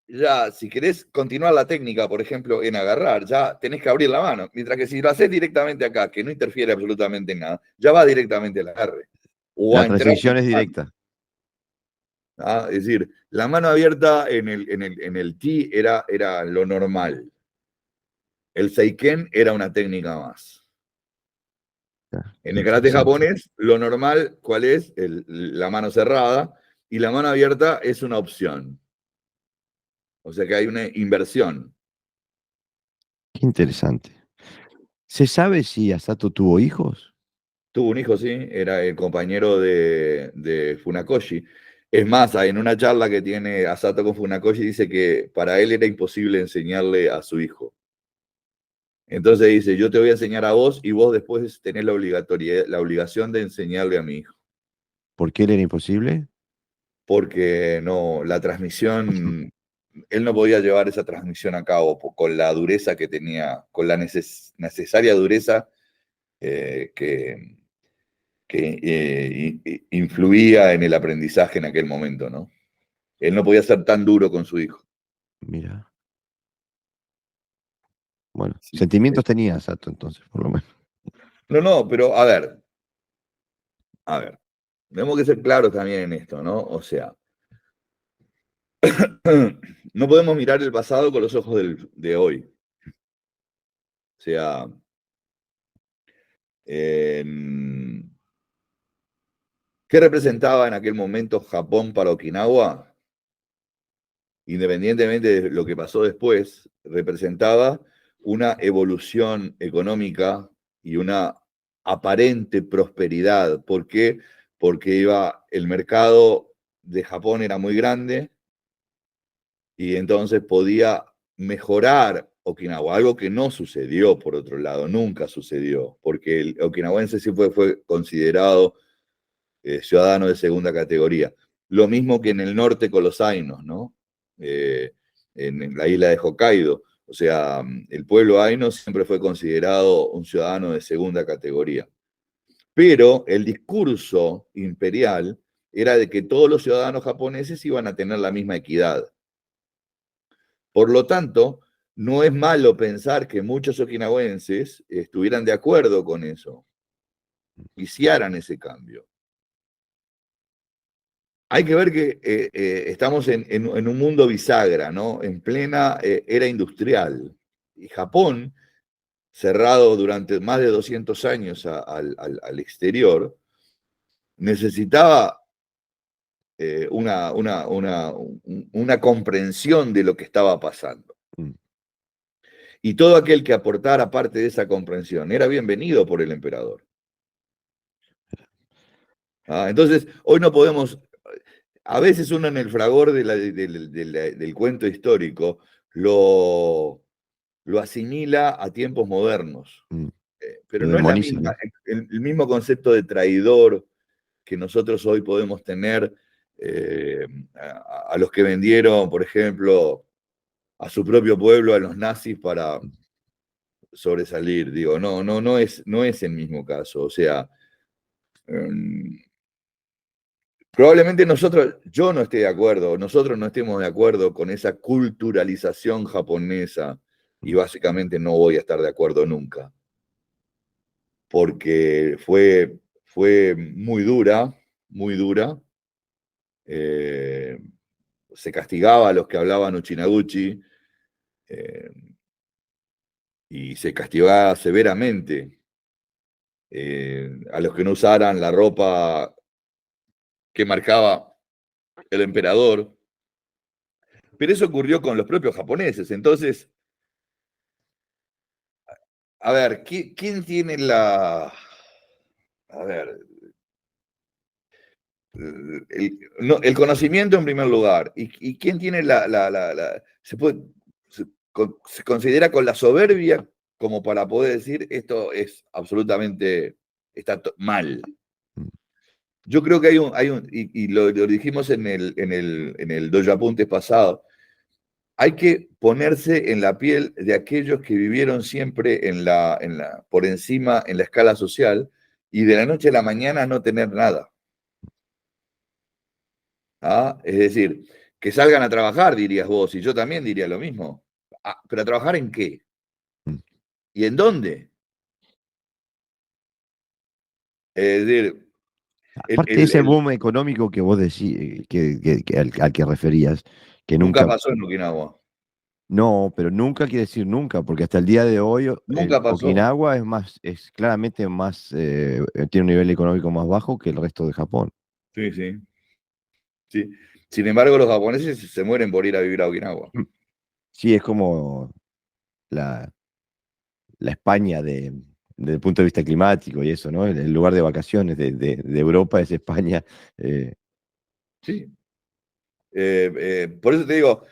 [SPEAKER 2] ya si querés continuar la técnica, por ejemplo, en agarrar, ya tenés que abrir la mano. Mientras que si lo haces directamente acá, que no interfiere absolutamente en nada, ya va directamente al agarre. O
[SPEAKER 1] La
[SPEAKER 2] a entrar con
[SPEAKER 1] transmisión es
[SPEAKER 2] la mano.
[SPEAKER 1] directa.
[SPEAKER 2] Es decir, la mano abierta en el Ti era lo normal. El Seiken era una técnica más. En
[SPEAKER 1] Qué
[SPEAKER 2] el karate
[SPEAKER 1] interesante.
[SPEAKER 2] japonés, lo normal, ¿cuál es? La mano cerrada, y la mano abierta es una opción. O sea que hay una inversión.
[SPEAKER 1] Qué interesante. ¿Se sabe si Asato tuvo hijos?
[SPEAKER 2] Tuvo un hijo, sí, era el compañero de Funakoshi. Es más, en una charla que tiene Asato con Funakoshi, dice que para él era imposible enseñarle a su hijo. Entonces dice, yo te voy a enseñar a vos y vos después tenés la obligación de enseñarle a mi hijo.
[SPEAKER 1] ¿Por qué él era imposible?
[SPEAKER 2] Porque no, la transmisión, él no podía llevar esa transmisión a cabo con la dureza que tenía, con la necesaria dureza que influía en el aprendizaje en aquel momento, ¿no? Él no podía ser tan duro con su hijo.
[SPEAKER 1] Mira, bueno,
[SPEAKER 2] Sí.
[SPEAKER 1] sentimientos tenía Asato entonces, por lo menos.
[SPEAKER 2] No, pero a ver, tenemos que ser claros también en esto, ¿no? O sea, no podemos mirar el pasado con los ojos de hoy. O sea, ¿qué representaba en aquel momento Japón para Okinawa? Independientemente de lo que pasó después, representaba una evolución económica y una aparente prosperidad. ¿Por qué? Porque el mercado de Japón era muy grande y entonces podía mejorar Okinawa, algo que no sucedió, por otro lado, nunca sucedió, porque el okinawense siempre fue considerado ciudadano de segunda categoría. Lo mismo que en el norte con los ainos, ¿no? En la isla de Hokkaido. O sea, el pueblo aino siempre fue considerado un ciudadano de segunda categoría. Pero el discurso imperial era de que todos los ciudadanos japoneses iban a tener la misma equidad. Por lo tanto, no es malo pensar que muchos okinawenses estuvieran de acuerdo con eso, hicieran ese cambio. Hay que ver que estamos en un mundo bisagra, ¿no? En plena era industrial. Y Japón, cerrado durante más de 200 años al exterior, necesitaba una comprensión de lo que estaba pasando. Y todo aquel que aportara parte de esa comprensión era bienvenido por el emperador. Entonces, hoy no podemos, a veces uno en el fragor del cuento histórico lo asimila a tiempos modernos, pero
[SPEAKER 1] Lo
[SPEAKER 2] no es la
[SPEAKER 1] demoniza,
[SPEAKER 2] misma,
[SPEAKER 1] ¿no?
[SPEAKER 2] el mismo concepto de traidor que nosotros hoy podemos tener a los que vendieron, por ejemplo, a su propio pueblo, a los nazis para sobresalir. Digo, no es el mismo caso. O sea, probablemente yo no esté de acuerdo, nosotros no estemos de acuerdo con esa culturalización japonesa y básicamente no voy a estar de acuerdo nunca, porque fue muy dura, muy dura. Se castigaba a los que hablaban Uchinaguchi y se castigaba severamente a los que no usaran la ropa que marcaba el emperador. Pero eso ocurrió con los propios japoneses. Entonces, a ver, ¿quién tiene la... A ver, el conocimiento en primer lugar. ¿Y quién tiene se considera con la soberbia como para poder decir esto es absolutamente, está mal? Yo creo que y lo dijimos en el Dojo Apuntes pasado, hay que ponerse en la piel de aquellos que vivieron siempre por encima en la escala social y de la noche a la mañana no tener nada. Es decir, que salgan a trabajar, dirías vos, y yo también diría lo mismo. ¿Pero a trabajar en qué? ¿Y en dónde? Es decir,
[SPEAKER 1] Aparte de ese boom económico que vos decís, al que referías, que
[SPEAKER 2] nunca
[SPEAKER 1] nunca,
[SPEAKER 2] pasó en Okinawa.
[SPEAKER 1] no, pero nunca quiere decir nunca, porque hasta el día de hoy
[SPEAKER 2] Nunca pasó.
[SPEAKER 1] Okinawa es claramente más, tiene un nivel económico más bajo que el resto de Japón.
[SPEAKER 2] Sí, sí. Sí. Sin embargo, los japoneses se mueren por ir a vivir a Okinawa.
[SPEAKER 1] Sí, es como la, la España desde el punto de vista climático y eso, ¿no? El lugar de vacaciones de Europa es España.
[SPEAKER 2] Sí. Por eso te digo,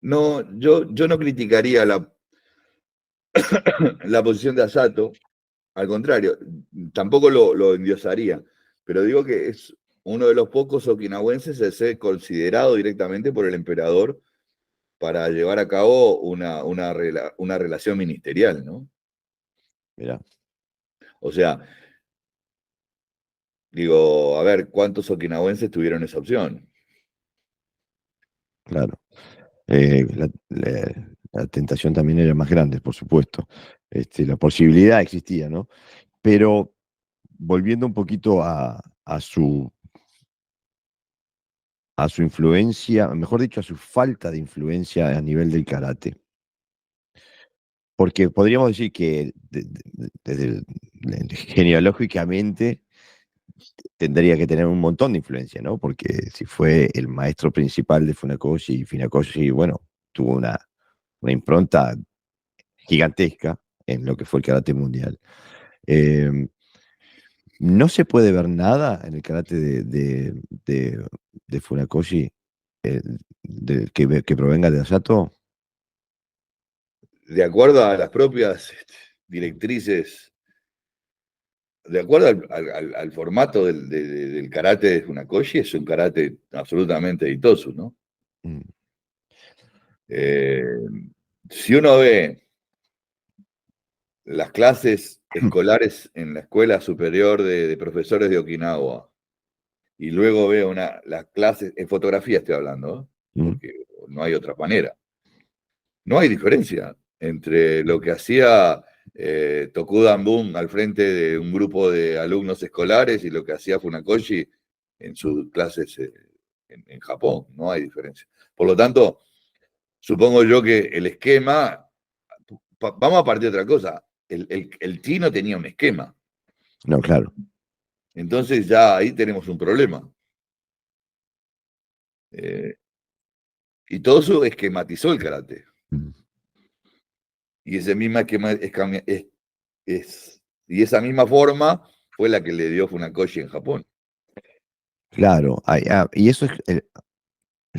[SPEAKER 2] no, yo no criticaría la posición de Asato, al contrario, tampoco lo endiosaría, pero digo que es uno de los pocos okinawenses a ser considerado directamente por el emperador para llevar a cabo una relación ministerial, ¿no?
[SPEAKER 1] Mirá,
[SPEAKER 2] O sea, digo, a ver, ¿cuántos okinawenses tuvieron esa opción?
[SPEAKER 1] claro. La tentación también era más grande, por supuesto. La posibilidad existía, ¿no? Pero volviendo un poquito a su influencia, mejor dicho, a su falta de influencia a nivel del karate. Porque podríamos decir que genealógicamente tendría que tener un montón de influencia, ¿no? Porque si fue el maestro principal de Funakoshi, y Funakoshi, bueno, tuvo una impronta gigantesca en lo que fue el karate mundial. No se puede ver nada en el karate de Funakoshi que provenga de Osato?
[SPEAKER 2] De acuerdo a las propias directrices, de acuerdo al formato del karate de Funakoshi, es un karate absolutamente Itosu, ¿no?
[SPEAKER 1] Mm,
[SPEAKER 2] Eh, si uno ve las clases escolares en la Escuela Superior de Profesores de Okinawa y luego veo las clases, en fotografía estoy hablando, ¿no?
[SPEAKER 1] mm,
[SPEAKER 2] Porque no hay otra manera. No hay diferencia entre lo que hacía Tokudan Boom al frente de un grupo de alumnos escolares y lo que hacía Funakoshi en sus clases en Japón. No hay diferencia. Por lo tanto, supongo yo que el esquema, vamos a partir de otra cosa, el chino tenía un esquema.
[SPEAKER 1] no, claro.
[SPEAKER 2] Entonces ya ahí tenemos un problema. Y todo eso esquematizó el karate.
[SPEAKER 1] Mm,
[SPEAKER 2] Y ese misma esquema y esa misma forma fue la que le dio Funakoshi en Japón.
[SPEAKER 1] claro. Y eso es.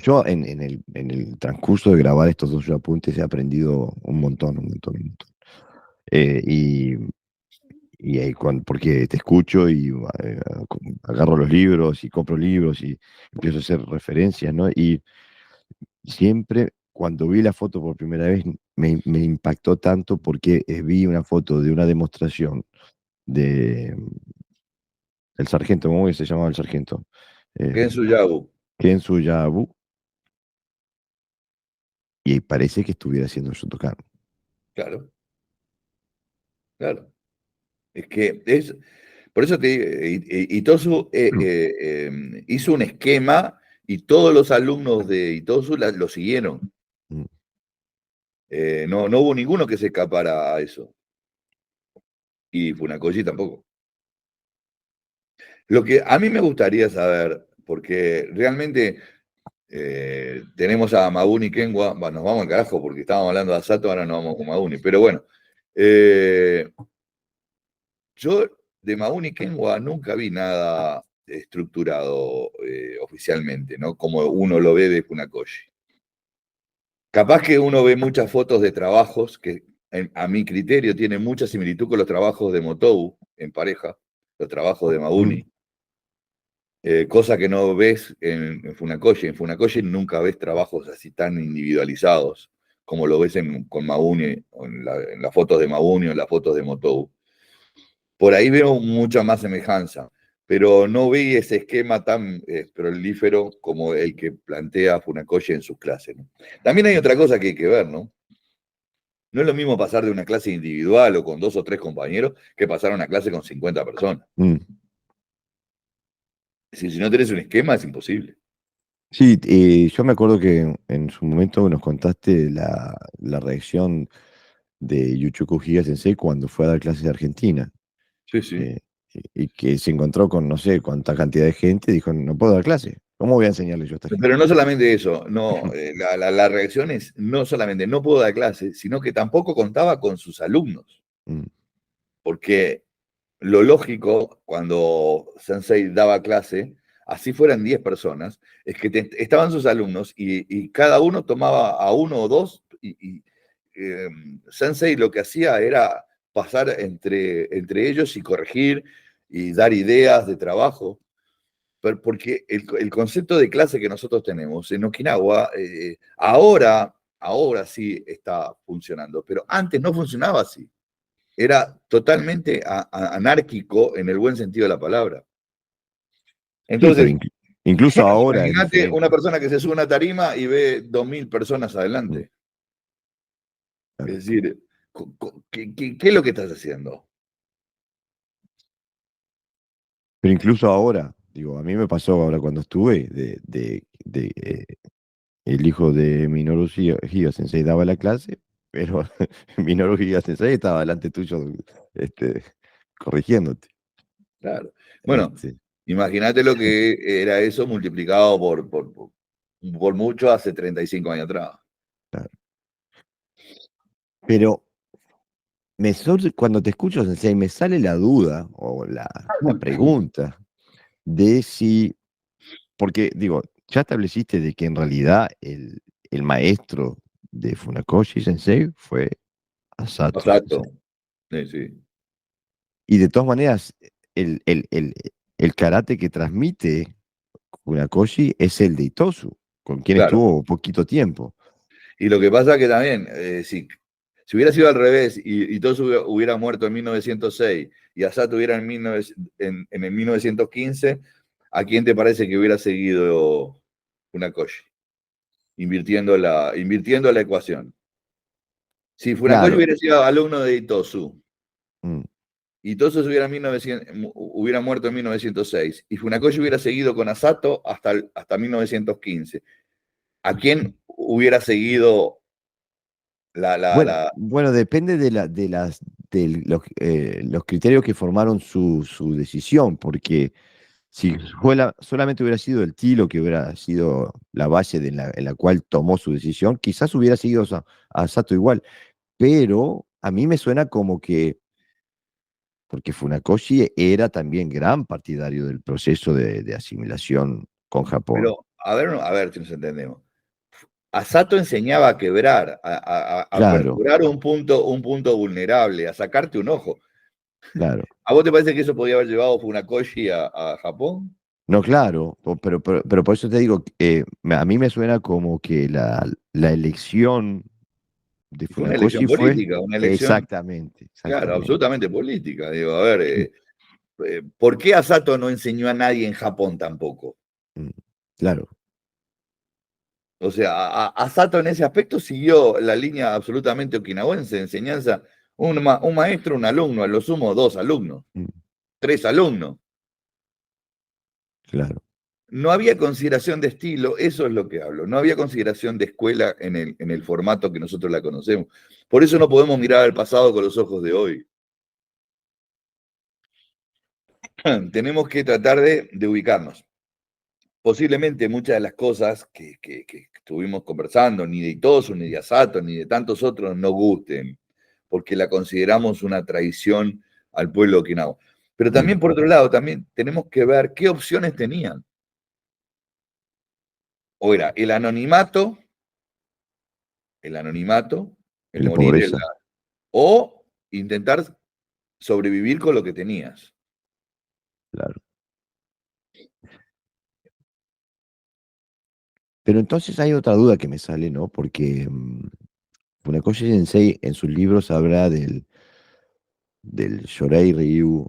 [SPEAKER 1] Yo en el transcurso de grabar estos dos apuntes he aprendido un montón, un montón, un montón. Eh, y, porque te escucho y agarro los libros y compro libros y empiezo a hacer referencias, ¿no? Y siempre cuando vi la foto por primera vez me impactó tanto porque vi una foto de una demostración de el sargento, ¿cómo se llamaba el sargento? Eh,
[SPEAKER 2] Kensu Yabu,
[SPEAKER 1] Kensu Yabu, y parece que estuviera haciendo Shotokan.
[SPEAKER 2] claro, claro. Es que es, por eso te digo, Itosu hizo un esquema y todos los alumnos de Itosu lo siguieron.
[SPEAKER 1] Mm,
[SPEAKER 2] No hubo ninguno que se escapara a eso. Y Funakoshi tampoco. Lo que a mí me gustaría saber, porque realmente tenemos a Mabuni Kenwa, nos vamos al carajo porque estábamos hablando de Asato, ahora nos vamos con Mabuni, pero bueno, yo de Mabuni Kenwa nunca vi nada estructurado oficialmente, ¿no? Como uno lo ve de Funakoshi. Capaz que uno ve muchas fotos de trabajos que a mi criterio tienen mucha similitud con los trabajos de Motou en pareja, los trabajos de
[SPEAKER 1] mm,
[SPEAKER 2] Mabuni. Cosa que no ves en Funakoshi. En Funakoshi nunca ves trabajos así tan individualizados como lo ves con Mauni, en las fotos de Mauni o en las fotos de Motou. Por ahí veo mucha más semejanza, pero no vi ese esquema tan prolífero como el que plantea Funakoshi en sus clases, ¿no? También hay otra cosa que hay que ver, ¿no? No es lo mismo pasar de una clase individual o con 2 o 3 compañeros que pasar a una clase con 50 personas.
[SPEAKER 1] mm.
[SPEAKER 2] Es decir, si no tenés un esquema es imposible.
[SPEAKER 1] Sí, yo me acuerdo que en su momento nos contaste la reacción de Yuchuko Higa Sensei cuando fue a dar clases de Argentina,
[SPEAKER 2] Sí, sí.
[SPEAKER 1] eh, y que se encontró con no sé cuánta cantidad de gente, dijo, no puedo dar clase, ¿cómo voy a enseñarle yo a esta gente?
[SPEAKER 2] Pero no solamente eso, no, la reacción es no solamente no puedo dar clase, sino que tampoco contaba con sus alumnos,
[SPEAKER 1] Mm,
[SPEAKER 2] porque lo lógico cuando Sensei daba clase, así fueran 10 personas, es que estaban sus alumnos y cada uno tomaba a uno o dos y Sensei lo que hacía era pasar entre ellos y corregir y dar ideas de trabajo. Porque el concepto de clase que nosotros tenemos en Okinawa, ahora sí está funcionando, pero antes no funcionaba así. Era totalmente anárquico en el buen sentido de la palabra.
[SPEAKER 1] sí, pero
[SPEAKER 2] Entonces,
[SPEAKER 1] incluso ahora es
[SPEAKER 2] imagínate una
[SPEAKER 1] diferente.
[SPEAKER 2] persona que se sube a una tarima y ve 2000 personas
[SPEAKER 1] Mm,
[SPEAKER 2] adelante.
[SPEAKER 1] claro.
[SPEAKER 2] Es decir, ¿qué es lo que estás haciendo?
[SPEAKER 1] Pero incluso ahora, digo, a mí me pasó ahora cuando estuve, el hijo de Minoru Higa Sensei daba la clase, pero Minoru Higa Sensei estaba delante tuyo, este, corrigiéndote.
[SPEAKER 2] Claro. Bueno,
[SPEAKER 1] Este,
[SPEAKER 2] imagínate lo que era eso multiplicado por mucho hace 35 años atrás.
[SPEAKER 1] claro. Pero cuando te escucho, Sensei, me sale la duda o la pregunta de si, porque digo, ya estableciste de que en realidad el maestro de Funakoshi Sensei fue Asato
[SPEAKER 2] Exacto.
[SPEAKER 1] Sensei.
[SPEAKER 2] Sí, sí.
[SPEAKER 1] Y de todas maneras, el, el, el, el karate que transmite Funakoshi es el de Itosu, con quien
[SPEAKER 2] Claro.
[SPEAKER 1] estuvo poquito tiempo.
[SPEAKER 2] Y lo que pasa que también, si hubiera sido al revés y todos hubiera muerto en 1906 y Asato hubiera en el 1915, ¿a quién te parece que hubiera seguido Funakoshi? Invirtiendo la ecuación. Si Funakoshi
[SPEAKER 1] Claro.
[SPEAKER 2] hubiera sido alumno de Itosu,
[SPEAKER 1] Mm.
[SPEAKER 2] Itosu hubiera muerto en 1906 y Funakoshi hubiera seguido con Asato hasta 1915, ¿a quién hubiera seguido la, la,
[SPEAKER 1] Bueno,
[SPEAKER 2] la,
[SPEAKER 1] bueno, depende de los criterios que formaron su decisión, porque si solamente hubiera sido el Tilo que hubiera sido la base en la cual tomó su decisión, quizás hubiera seguido a Sato igual, pero a mí me suena como que, porque Funakoshi era también gran partidario del proceso de asimilación con Japón.
[SPEAKER 2] Pero, a ver si nos entendemos. Asato enseñaba a quebrar, a
[SPEAKER 1] Claro,
[SPEAKER 2] perforar un punto vulnerable, a sacarte un ojo.
[SPEAKER 1] claro.
[SPEAKER 2] ¿A vos te parece que eso podía haber llevado Funakoshi a Japón?
[SPEAKER 1] No, claro, pero por eso te digo, a mí me suena como que la elección de
[SPEAKER 2] Y fue una elección
[SPEAKER 1] Funakoshi fue
[SPEAKER 2] política, una elección,
[SPEAKER 1] exactamente,
[SPEAKER 2] claro,
[SPEAKER 1] exactamente.
[SPEAKER 2] absolutamente política. Digo, a ver, ¿por qué Asato no enseñó a nadie en Japón tampoco?
[SPEAKER 1] Mm, claro,
[SPEAKER 2] O sea, Asato en ese aspecto siguió la línea absolutamente okinawense de enseñanza, un maestro, un alumno, a lo sumo dos alumnos,
[SPEAKER 1] mm,
[SPEAKER 2] tres alumnos.
[SPEAKER 1] claro.
[SPEAKER 2] No había consideración de estilo, eso es lo que hablo. No había consideración de escuela en el formato que nosotros la conocemos. Por eso no podemos mirar al pasado con los ojos de hoy. Tenemos que tratar de ubicarnos. Posiblemente muchas de las cosas que estuvimos conversando, ni de Itosu, ni de Asato, ni de tantos otros, no gusten, porque la consideramos una traición al pueblo okinawa. Pero
[SPEAKER 1] Mm,
[SPEAKER 2] también, por otro lado, también tenemos que ver qué opciones tenían. O era el anonimato,
[SPEAKER 1] y
[SPEAKER 2] el
[SPEAKER 1] la
[SPEAKER 2] morir,
[SPEAKER 1] pobreza,
[SPEAKER 2] o intentar sobrevivir con lo que tenías.
[SPEAKER 1] claro. Pero entonces hay otra duda que me sale, ¿no? Porque Funakoshi Sensei en sus libros habla del Shorei Ryu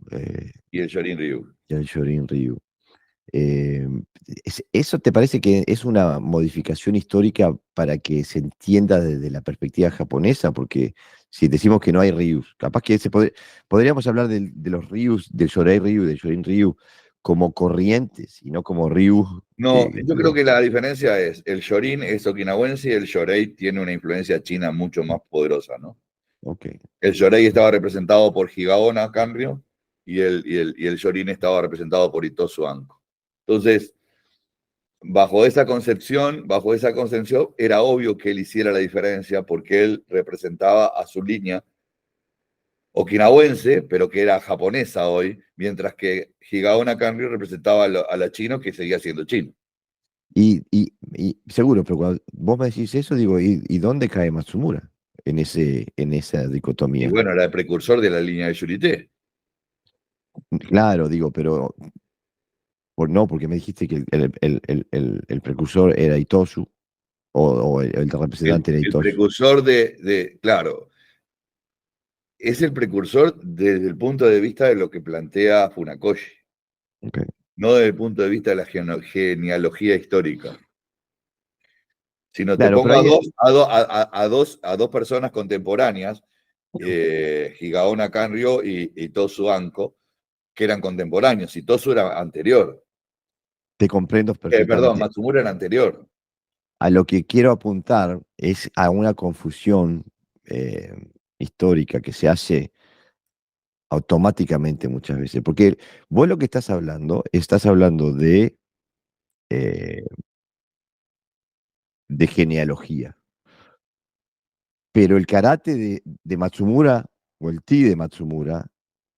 [SPEAKER 2] Y el Shorin Ryu.
[SPEAKER 1] y el Shorin Ryu. Eh, ¿Eso te parece que es una modificación histórica para que se entienda desde la perspectiva japonesa? Porque si decimos que no hay Ryus, capaz que podríamos hablar de los Ryus, del Shorei Ryu, del Shorin Ryu, como corrientes y no como Ryus
[SPEAKER 2] No,
[SPEAKER 1] que,
[SPEAKER 2] yo creo que la diferencia es, el Shorin es okinawense y el Shorei tiene una influencia china mucho más poderosa, ¿no?
[SPEAKER 1] ok,
[SPEAKER 2] El Shorei estaba representado por Higaona Kanryo y el Shorin estaba representado por Itosu Anko. Entonces, bajo esa concepción, era obvio que él hiciera la diferencia porque él representaba a su línea okinawense, pero que era japonesa hoy, mientras que Higaona Kanryo representaba a la chino que seguía siendo chino.
[SPEAKER 1] y seguro, pero cuando vos me decís eso, digo, ¿y dónde cae Matsumura en esa
[SPEAKER 2] Y
[SPEAKER 1] dicotomía?
[SPEAKER 2] bueno, era el precursor de la línea de Yurité.
[SPEAKER 1] Claro, digo, pero no, porque me dijiste que el precursor era Itosu, o el representante era
[SPEAKER 2] El
[SPEAKER 1] Itosu.
[SPEAKER 2] precursor claro, es el precursor desde el punto de vista de lo que plantea Funakoshi,
[SPEAKER 1] Ok.
[SPEAKER 2] no desde el punto de vista de la genealogía histórica. Sino te
[SPEAKER 1] Claro, pero
[SPEAKER 2] pongo
[SPEAKER 1] ahí,
[SPEAKER 2] a dos personas contemporáneas, Higaona Kanryo y Tosu Anko, que eran contemporáneos, y Tosu era anterior.
[SPEAKER 1] te comprendo
[SPEAKER 2] Perdón,
[SPEAKER 1] perfectamente.
[SPEAKER 2] Matsumura era anterior.
[SPEAKER 1] A lo que quiero apuntar es a una confusión eh, histórica que se hace automáticamente muchas veces. Porque vos lo que estás hablando eh, de genealogía. Pero el karate de Matsumura, o el ti de Matsumura,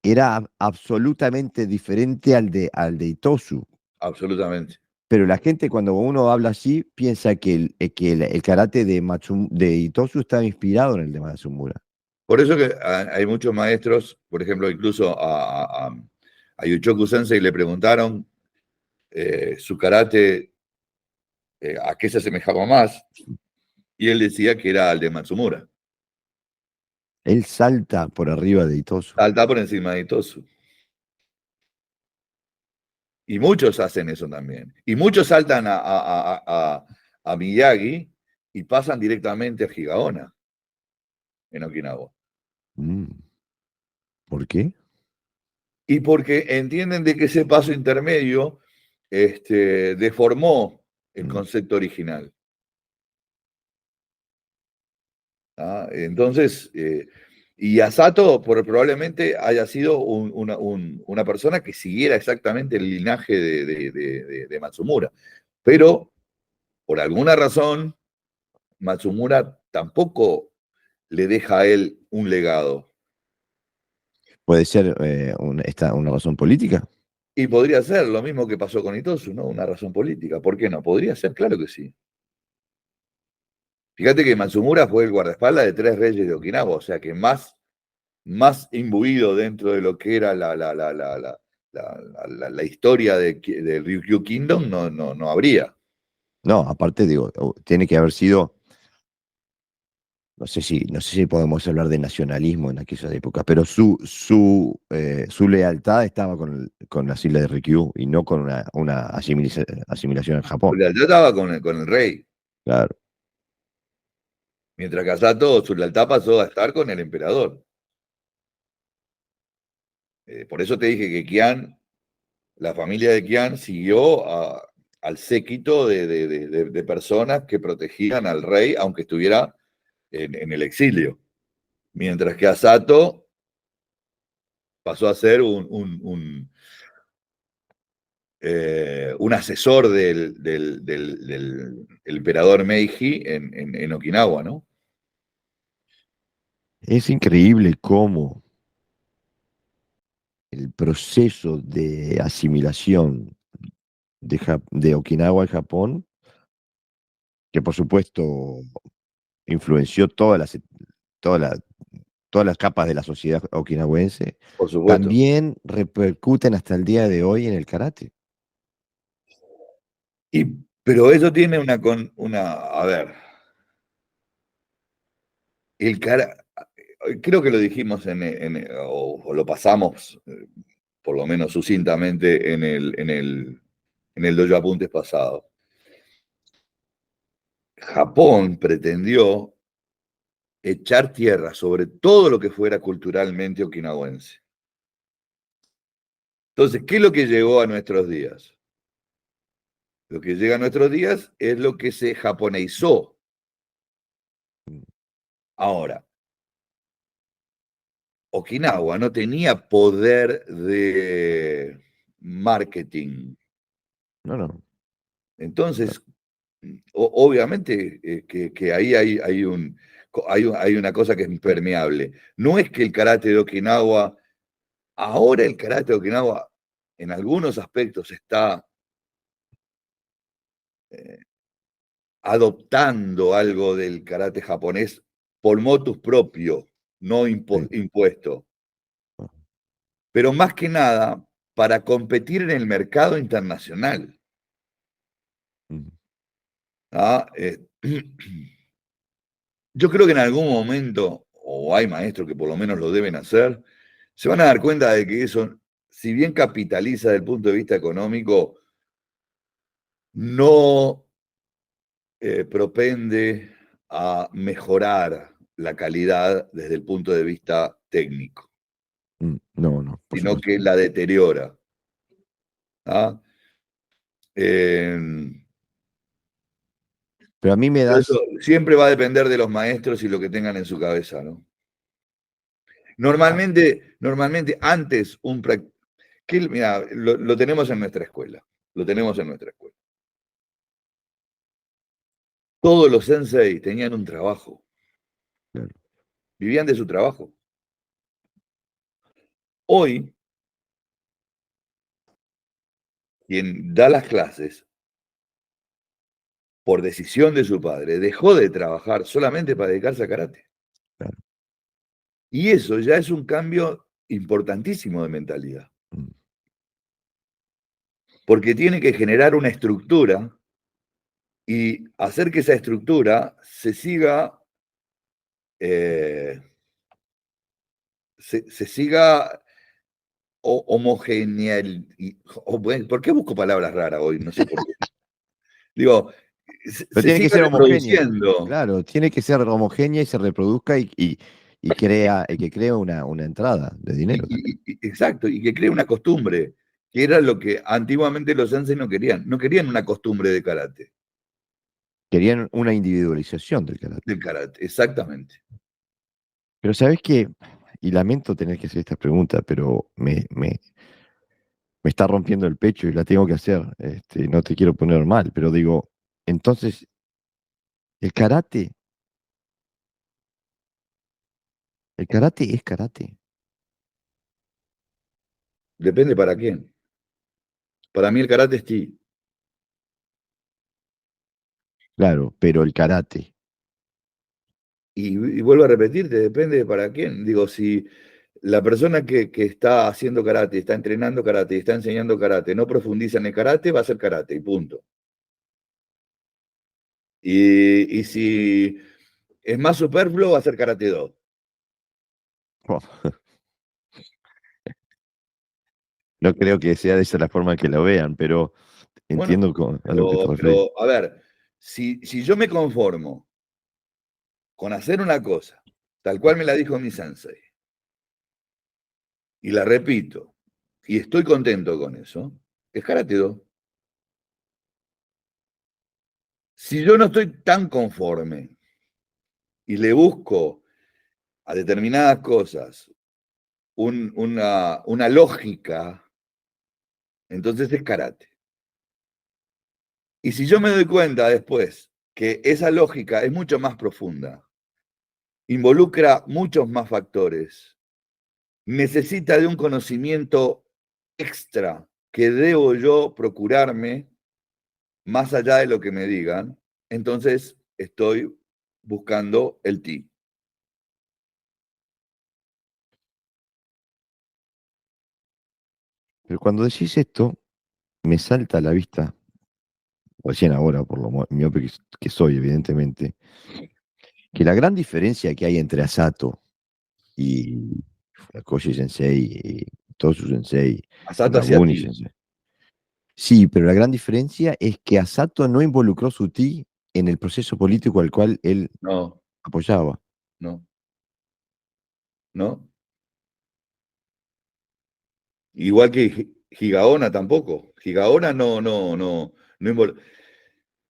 [SPEAKER 1] era absolutamente diferente al de Itosu.
[SPEAKER 2] Absolutamente.
[SPEAKER 1] Pero la gente cuando uno habla así piensa que el karate de Itosu estaba inspirado en el de Matsumura.
[SPEAKER 2] Por eso que hay muchos maestros, por ejemplo, incluso a Yuchoku Sensei le preguntaron su karate a qué se asemejaba más, y él decía que era al de Matsumura.
[SPEAKER 1] Él salta por arriba de Itosu.
[SPEAKER 2] Salta por encima de Itosu. Y muchos hacen eso también. Y muchos saltan a Miyagi y pasan directamente a Higaonna en Okinawa.
[SPEAKER 1] Mm, ¿Por qué?
[SPEAKER 2] Y porque entienden de que ese paso intermedio deformó el
[SPEAKER 1] Mm.
[SPEAKER 2] concepto original. Entonces, y Asato probablemente haya sido una persona que siguiera exactamente el linaje de Matsumura. Pero, por alguna razón, Matsumura tampoco le deja a él un legado.
[SPEAKER 1] ¿Puede ser una razón política?
[SPEAKER 2] Y podría ser lo mismo que pasó con Itosu, ¿no? Una razón política. ¿Por qué no? Podría ser, claro que sí. Fíjate que Matsumura fue el guardaespaldas de 3 reyes de Okinawa, o sea que más imbuido dentro de lo que era la historia de Ryukyu Kingdom no habría.
[SPEAKER 1] No, aparte digo, tiene que haber sido, no sé si podemos hablar de nacionalismo en aquella época, pero su lealtad estaba con las islas de Ryukyu y no con una asimilación en
[SPEAKER 2] Su
[SPEAKER 1] Japón.
[SPEAKER 2] lealtad estaba con el rey,
[SPEAKER 1] Claro.
[SPEAKER 2] mientras que Asato su lealtad pasó a estar con el emperador. Por eso te dije que la familia de Qian siguió al séquito de personas que protegían al rey, aunque estuviera en el exilio. Mientras que Asato pasó a ser un asesor del emperador Meiji en Okinawa, ¿no?
[SPEAKER 1] Es increíble cómo el proceso de asimilación de Okinawa al Japón, que por supuesto influenció todas las, todas las capas de la sociedad okinawense,
[SPEAKER 2] Por supuesto.
[SPEAKER 1] también repercuten hasta el día de hoy en el karate.
[SPEAKER 2] Pero eso tiene a ver, creo que lo dijimos o lo pasamos, por lo menos sucintamente, en el Dojo Apuntes pasado. Japón pretendió echar tierra sobre todo lo que fuera culturalmente okinawense. Entonces, ¿qué es lo que llegó a nuestros días? Lo que llega a nuestros días es lo que se japoneizó. Ahora, Okinawa no tenía poder de marketing.
[SPEAKER 1] No, no.
[SPEAKER 2] Entonces, obviamente que ahí hay una cosa que es impermeable. No es que el karate de Okinawa, ahora el karate de Okinawa en algunos aspectos está eh, adoptando algo del karate japonés por motus propio, no
[SPEAKER 1] Sí.
[SPEAKER 2] impuesto. Pero más que nada para competir en el mercado internacional.
[SPEAKER 1] Mm.
[SPEAKER 2] ¿Ah? Yo creo que en algún momento, o hay maestros que por lo menos lo deben hacer, se van a dar cuenta de que eso, si bien capitaliza desde el punto de vista económico, no propende a mejorar la calidad desde el punto de vista técnico,
[SPEAKER 1] No, no, por
[SPEAKER 2] sino
[SPEAKER 1] supuesto.
[SPEAKER 2] que la deteriora. ¿Ah? Eh,
[SPEAKER 1] Pero a mí me
[SPEAKER 2] Pero eso
[SPEAKER 1] das.
[SPEAKER 2] siempre va a depender de los maestros y lo que tengan en su cabeza, ¿no?
[SPEAKER 1] Ah,
[SPEAKER 2] Normalmente antes mira, lo tenemos en nuestra escuela. Lo tenemos en nuestra escuela. Todos los sensei tenían un trabajo.
[SPEAKER 1] claro.
[SPEAKER 2] Vivían de su trabajo. Hoy, quien da las clases por decisión de su padre, dejó de trabajar solamente para dedicarse a karate.
[SPEAKER 1] Claro.
[SPEAKER 2] Y eso ya es un cambio importantísimo de mentalidad.
[SPEAKER 1] Mm.
[SPEAKER 2] Porque tiene que generar una estructura y hacer que esa estructura se siga, se siga homogeneal. ¿Por qué busco palabras raras hoy? No sé por qué. Digo,
[SPEAKER 1] Pero
[SPEAKER 2] se
[SPEAKER 1] tiene que
[SPEAKER 2] siga
[SPEAKER 1] ser homogénea.
[SPEAKER 2] reproduciendo.
[SPEAKER 1] Claro, tiene que ser homogénea y se reproduzca y que crea una entrada de dinero también.
[SPEAKER 2] Exacto, y que cree una costumbre, que era lo que antiguamente los sensei no querían. No querían una costumbre de karate,
[SPEAKER 1] Querían una individualización del karate.
[SPEAKER 2] exactamente.
[SPEAKER 1] Pero ¿sabes qué? Y lamento tener que hacer esta pregunta, pero me está rompiendo el pecho y la tengo que hacer. No te quiero poner mal, pero digo, entonces, el karate es karate.
[SPEAKER 2] Depende para quién. Para mí el karate es ti.
[SPEAKER 1] Claro, pero el karate.
[SPEAKER 2] Y vuelvo a repetirte, depende de para quién. Digo, si la persona que está haciendo karate, está entrenando karate, está enseñando karate, no profundiza en el karate, va a ser karate y punto. Y si es más superfluo, va a ser karate 2.
[SPEAKER 1] Oh, no creo que sea de esa la forma que lo vean, pero
[SPEAKER 2] Bueno,
[SPEAKER 1] entiendo a lo que te referís.
[SPEAKER 2] a ver, si yo me conformo con hacer una cosa, tal cual me la dijo mi sensei, y la repito, y estoy contento con eso, es karate 2. Si yo no estoy tan conforme y le busco a determinadas cosas una lógica, entonces es karate. Y si yo me doy cuenta después que esa lógica es mucho más profunda, involucra muchos más factores, necesita de un conocimiento extra que debo yo procurarme más allá de lo que me digan, entonces estoy buscando el ti.
[SPEAKER 1] Pero cuando decís esto, me salta a la vista, recién ahora, por lo miope que soy, evidentemente, que la gran diferencia que hay entre Asato y Funakoshi Sensei y Tosu Sensei y
[SPEAKER 2] Asato hacia
[SPEAKER 1] Naguni
[SPEAKER 2] ti.
[SPEAKER 1] Sensei. Sí, pero la gran diferencia es que Asato no involucró su ti en el proceso político al cual él
[SPEAKER 2] No,
[SPEAKER 1] apoyaba.
[SPEAKER 2] no, no. Igual que Gigaona tampoco. Gigaona no.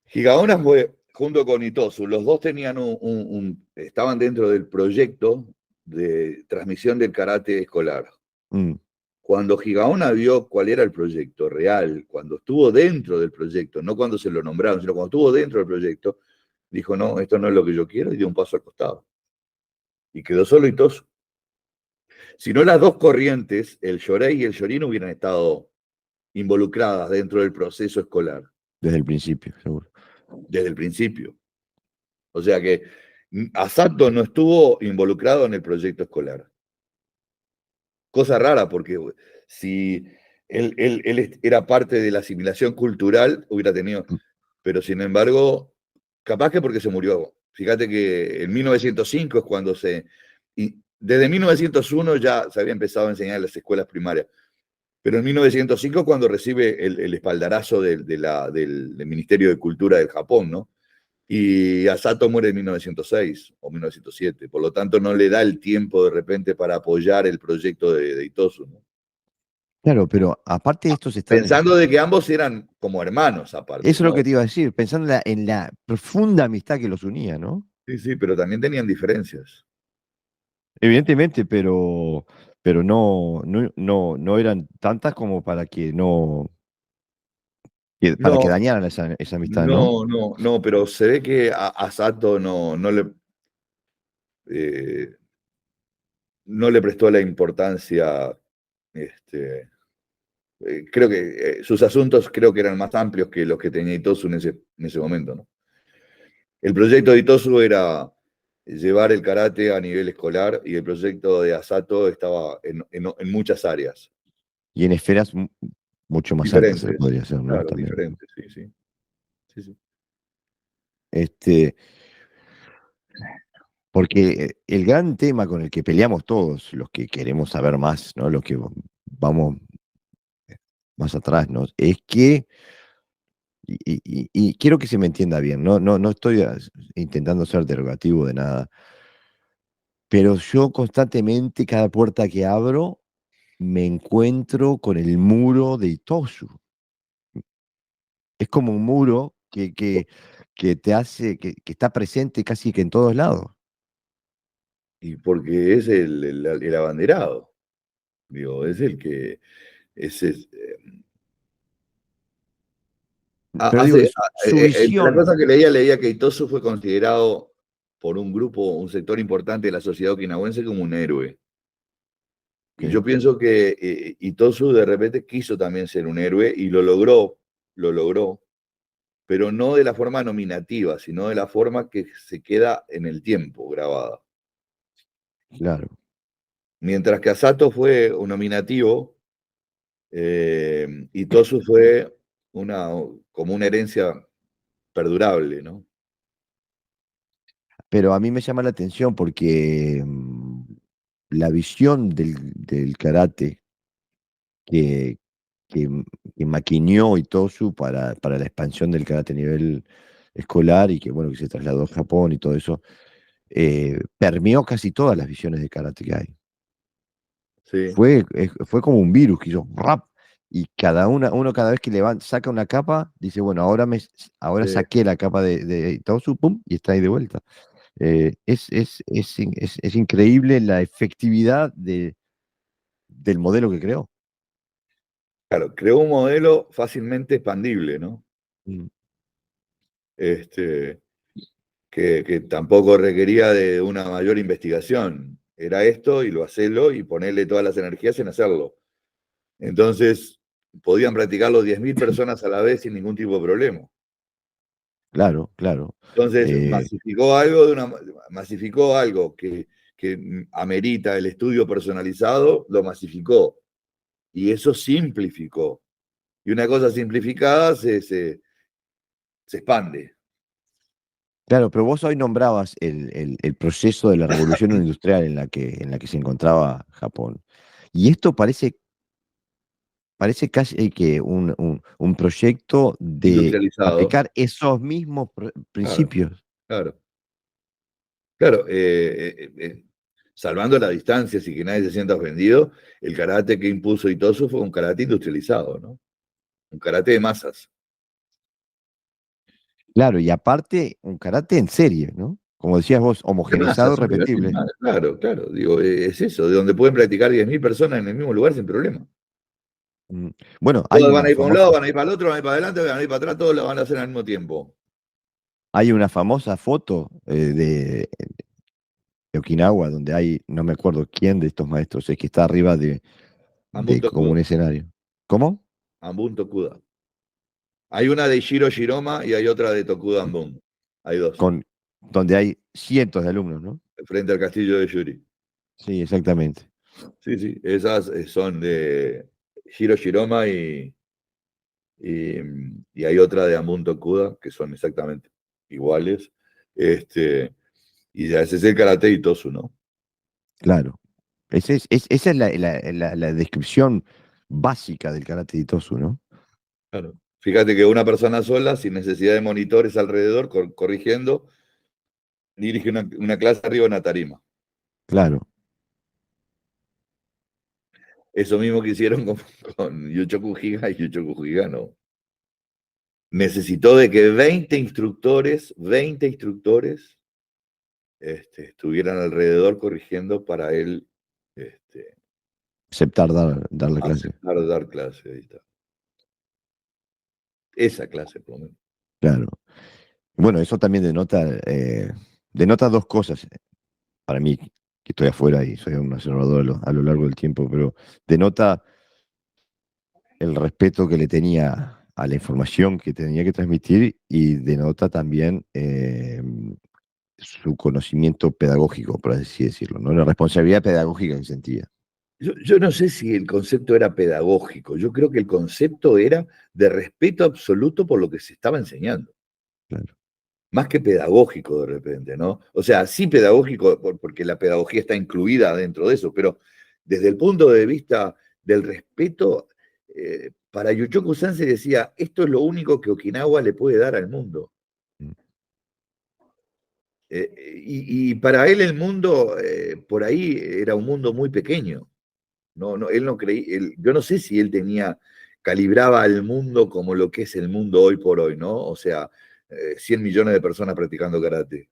[SPEAKER 2] Gigaona fue junto con Itosu. Los dos tenían estaban dentro del proyecto de transmisión del karate escolar.
[SPEAKER 1] Mm.
[SPEAKER 2] Cuando Gigaona vio cuál era el proyecto real, cuando estuvo dentro del proyecto, no cuando se lo nombraron, sino cuando estuvo dentro del proyecto, dijo, no, esto no es lo que yo quiero, y dio un paso al costado. Y quedó solo Itosu. Si no, las dos corrientes, el Yorei y el Yorin, hubieran estado involucradas dentro del proceso escolar
[SPEAKER 1] Desde el principio, seguro.
[SPEAKER 2] desde el principio. O sea que Asato no estuvo involucrado en el proyecto escolar. Cosa rara, porque si él era parte de la asimilación cultural, hubiera tenido.
[SPEAKER 1] Mm.
[SPEAKER 2] Pero sin embargo, capaz que porque se murió. Fíjate que en 1905 es cuando desde 1901 ya se había empezado a enseñar en las escuelas primarias. Pero en 1905 cuando recibe el espaldarazo del Ministerio de Cultura del Japón, ¿no? Y Asato muere en 1906 o 1907, por lo tanto no le da el tiempo de repente para apoyar el proyecto de Itosu, ¿no?
[SPEAKER 1] Claro, pero aparte de estos están.
[SPEAKER 2] Pensando de que ambos eran como hermanos aparte,
[SPEAKER 1] Eso es lo
[SPEAKER 2] ¿no?
[SPEAKER 1] que te iba a decir, pensando en la profunda amistad que los unía, ¿no?
[SPEAKER 2] Sí, sí, pero también tenían diferencias.
[SPEAKER 1] Evidentemente, pero no eran tantas como para que no, para que
[SPEAKER 2] No,
[SPEAKER 1] dañaran esa amistad, ¿no?
[SPEAKER 2] no, pero se ve que a Sato eh, no le prestó la importancia. Creo que sus asuntos creo que eran más amplios que los que tenía Itosu en ese momento, ¿no? El proyecto de Itosu era llevar el karate a nivel escolar y el proyecto de Asato estaba en muchas áreas.
[SPEAKER 1] Y en esferas mucho más altas se le
[SPEAKER 2] Diferentes,
[SPEAKER 1] podría hacer, ¿no?
[SPEAKER 2] claro,
[SPEAKER 1] También.
[SPEAKER 2] diferentes, sí, sí. Sí, sí.
[SPEAKER 1] Este, porque el gran tema con el que peleamos todos, los que queremos saber más, ¿no? Los que vamos más atrás, ¿no? Es que, y quiero que se me entienda bien, no estoy intentando ser derogativo de nada, pero yo constantemente, cada puerta que abro, me encuentro con el muro de Itosu. Es como un muro que te hace, que está presente casi que en todos lados.
[SPEAKER 2] Y porque es el abanderado, digo, es el que
[SPEAKER 1] Pero digo, su
[SPEAKER 2] entre las
[SPEAKER 1] visión,
[SPEAKER 2] cosas que leía que Itosu fue considerado por un grupo, un sector importante de la sociedad okinawense como un héroe. Y
[SPEAKER 1] ok,
[SPEAKER 2] yo pienso que Itosu de repente quiso también ser un héroe y lo logró, pero no de la forma nominativa, sino de la forma que se queda en el tiempo grabada.
[SPEAKER 1] claro.
[SPEAKER 2] Mientras que Asato fue un nominativo, Itosu fue como una herencia perdurable, ¿no?
[SPEAKER 1] Pero a mí me llama la atención porque la visión del karate que, que, que maquineó Itosu para la expansión del karate a nivel escolar y que, bueno, que se trasladó a Japón y todo eso, permeó casi todas las visiones de karate que hay.
[SPEAKER 2] Sí,
[SPEAKER 1] Fue como un virus que hizo rap y uno cada vez que saca una capa, dice, bueno, ahora
[SPEAKER 2] sí.
[SPEAKER 1] saqué la capa de Itosu, pum, y está ahí de vuelta. Es increíble la efectividad del modelo que creó.
[SPEAKER 2] Claro, creó un modelo fácilmente expandible, ¿no?
[SPEAKER 1] Mm.
[SPEAKER 2] Este, que tampoco requería de una mayor investigación. Era esto y lo hacelo y ponerle todas las energías en hacerlo. Entonces, podían practicarlo 10.000 personas a la vez sin ningún tipo de problema.
[SPEAKER 1] Claro, claro.
[SPEAKER 2] Entonces,
[SPEAKER 1] Eh,
[SPEAKER 2] masificó algo que amerita el estudio personalizado, lo masificó. Y eso simplificó. Y una cosa simplificada se expande.
[SPEAKER 1] claro, pero vos hoy nombrabas el proceso de la revolución industrial en la que se encontraba Japón. Y esto parece casi que un proyecto de
[SPEAKER 2] Industrializado.
[SPEAKER 1] aplicar esos mismos
[SPEAKER 2] Claro,
[SPEAKER 1] principios.
[SPEAKER 2] claro. Claro, salvando las distancias y que nadie se sienta ofendido, el karate que impuso Itosu fue un karate industrializado, ¿no? Un karate de masas.
[SPEAKER 1] Claro, y aparte, un karate en serie, ¿no? Como decías vos,
[SPEAKER 2] De
[SPEAKER 1] homogeneizado,
[SPEAKER 2] masas, un karate de
[SPEAKER 1] repetible.
[SPEAKER 2] masas, claro, claro. Digo, es eso, de donde pueden practicar 10.000 personas en el mismo lugar sin problema.
[SPEAKER 1] Mm, Bueno,
[SPEAKER 2] Todos van a ir para un lado, van a ir para el otro, van a ir para adelante, van a ir para atrás, todos lo van a hacer al mismo tiempo.
[SPEAKER 1] hay una famosa foto de Okinawa donde hay, no me acuerdo quién de estos maestros es que está arriba
[SPEAKER 2] Ambun
[SPEAKER 1] de como
[SPEAKER 2] Tokuda.
[SPEAKER 1] un escenario. ¿Cómo?
[SPEAKER 2] Ambun Tokuda. Hay una de Shiro Shiroma y hay otra de Tokuda Ambun. Hay dos,
[SPEAKER 1] Donde hay cientos de alumnos, ¿no?
[SPEAKER 2] frente al castillo de Yuri.
[SPEAKER 1] Sí, exactamente.
[SPEAKER 2] Sí, sí, esas son de Shiro Shiroma y, y hay otra de Amun Tokuda, que son exactamente iguales. Este, y ya ese es el karate y Tosu, ¿no?
[SPEAKER 1] Claro. Esa es la descripción básica del karate de Itosu, ¿no?
[SPEAKER 2] Claro. Fíjate que una persona sola, sin necesidad de monitores alrededor, corrigiendo, dirige una clase arriba en una tarima.
[SPEAKER 1] Claro.
[SPEAKER 2] Eso mismo que hicieron con Yuchoku Higa y Yuchoku Higa, no. Necesitó de que 20 instructores estuvieran alrededor corrigiendo para él este,
[SPEAKER 1] Aceptar dar la clase.
[SPEAKER 2] aceptar dar clase. Ahí está. Esa clase, por lo menos.
[SPEAKER 1] Claro. Bueno, eso también denota dos cosas. Para mí, que estoy afuera y soy un observador a lo largo del tiempo, pero denota el respeto que le tenía a la información que tenía que transmitir y denota también su conocimiento pedagógico, por así decirlo, ¿no? La responsabilidad pedagógica que sentía.
[SPEAKER 2] Yo no sé si el concepto era pedagógico, yo creo que el concepto era de respeto absoluto por lo que se estaba enseñando,
[SPEAKER 1] Claro.
[SPEAKER 2] más que pedagógico de repente, ¿no? O sea, sí pedagógico, porque la pedagogía está incluida dentro de eso, pero desde el punto de vista del respeto, para Yuchoku Sensei decía, esto es lo único que Okinawa le puede dar al mundo.
[SPEAKER 1] Mm.
[SPEAKER 2] Y para él el mundo, por ahí, era un mundo muy pequeño. No, no, él no creía, yo no sé si él calibraba al mundo como lo que es el mundo hoy por hoy, ¿no? O sea, 100 millones de personas practicando karate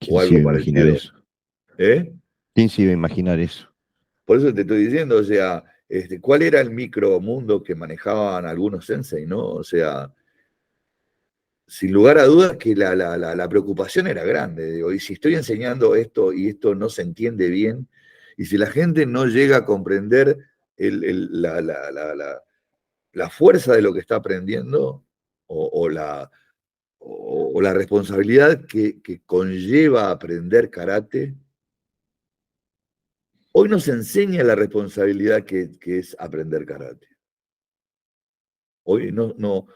[SPEAKER 2] o
[SPEAKER 1] ¿Quién se
[SPEAKER 2] algo
[SPEAKER 1] iba a imaginar
[SPEAKER 2] parecido.
[SPEAKER 1] eso?
[SPEAKER 2] ¿Eh?
[SPEAKER 1] ¿Quién se iba a imaginar eso?
[SPEAKER 2] Por eso te estoy diciendo, o sea, ¿cuál era el micromundo que manejaban algunos sensei, ¿no? O sea, sin lugar a dudas que la preocupación era grande. Digo, y si estoy enseñando esto y esto no se entiende bien, y si la gente no llega a comprender la fuerza de lo que está aprendiendo o la responsabilidad que conlleva aprender karate, hoy nos enseña la responsabilidad que es aprender karate. Hoy no,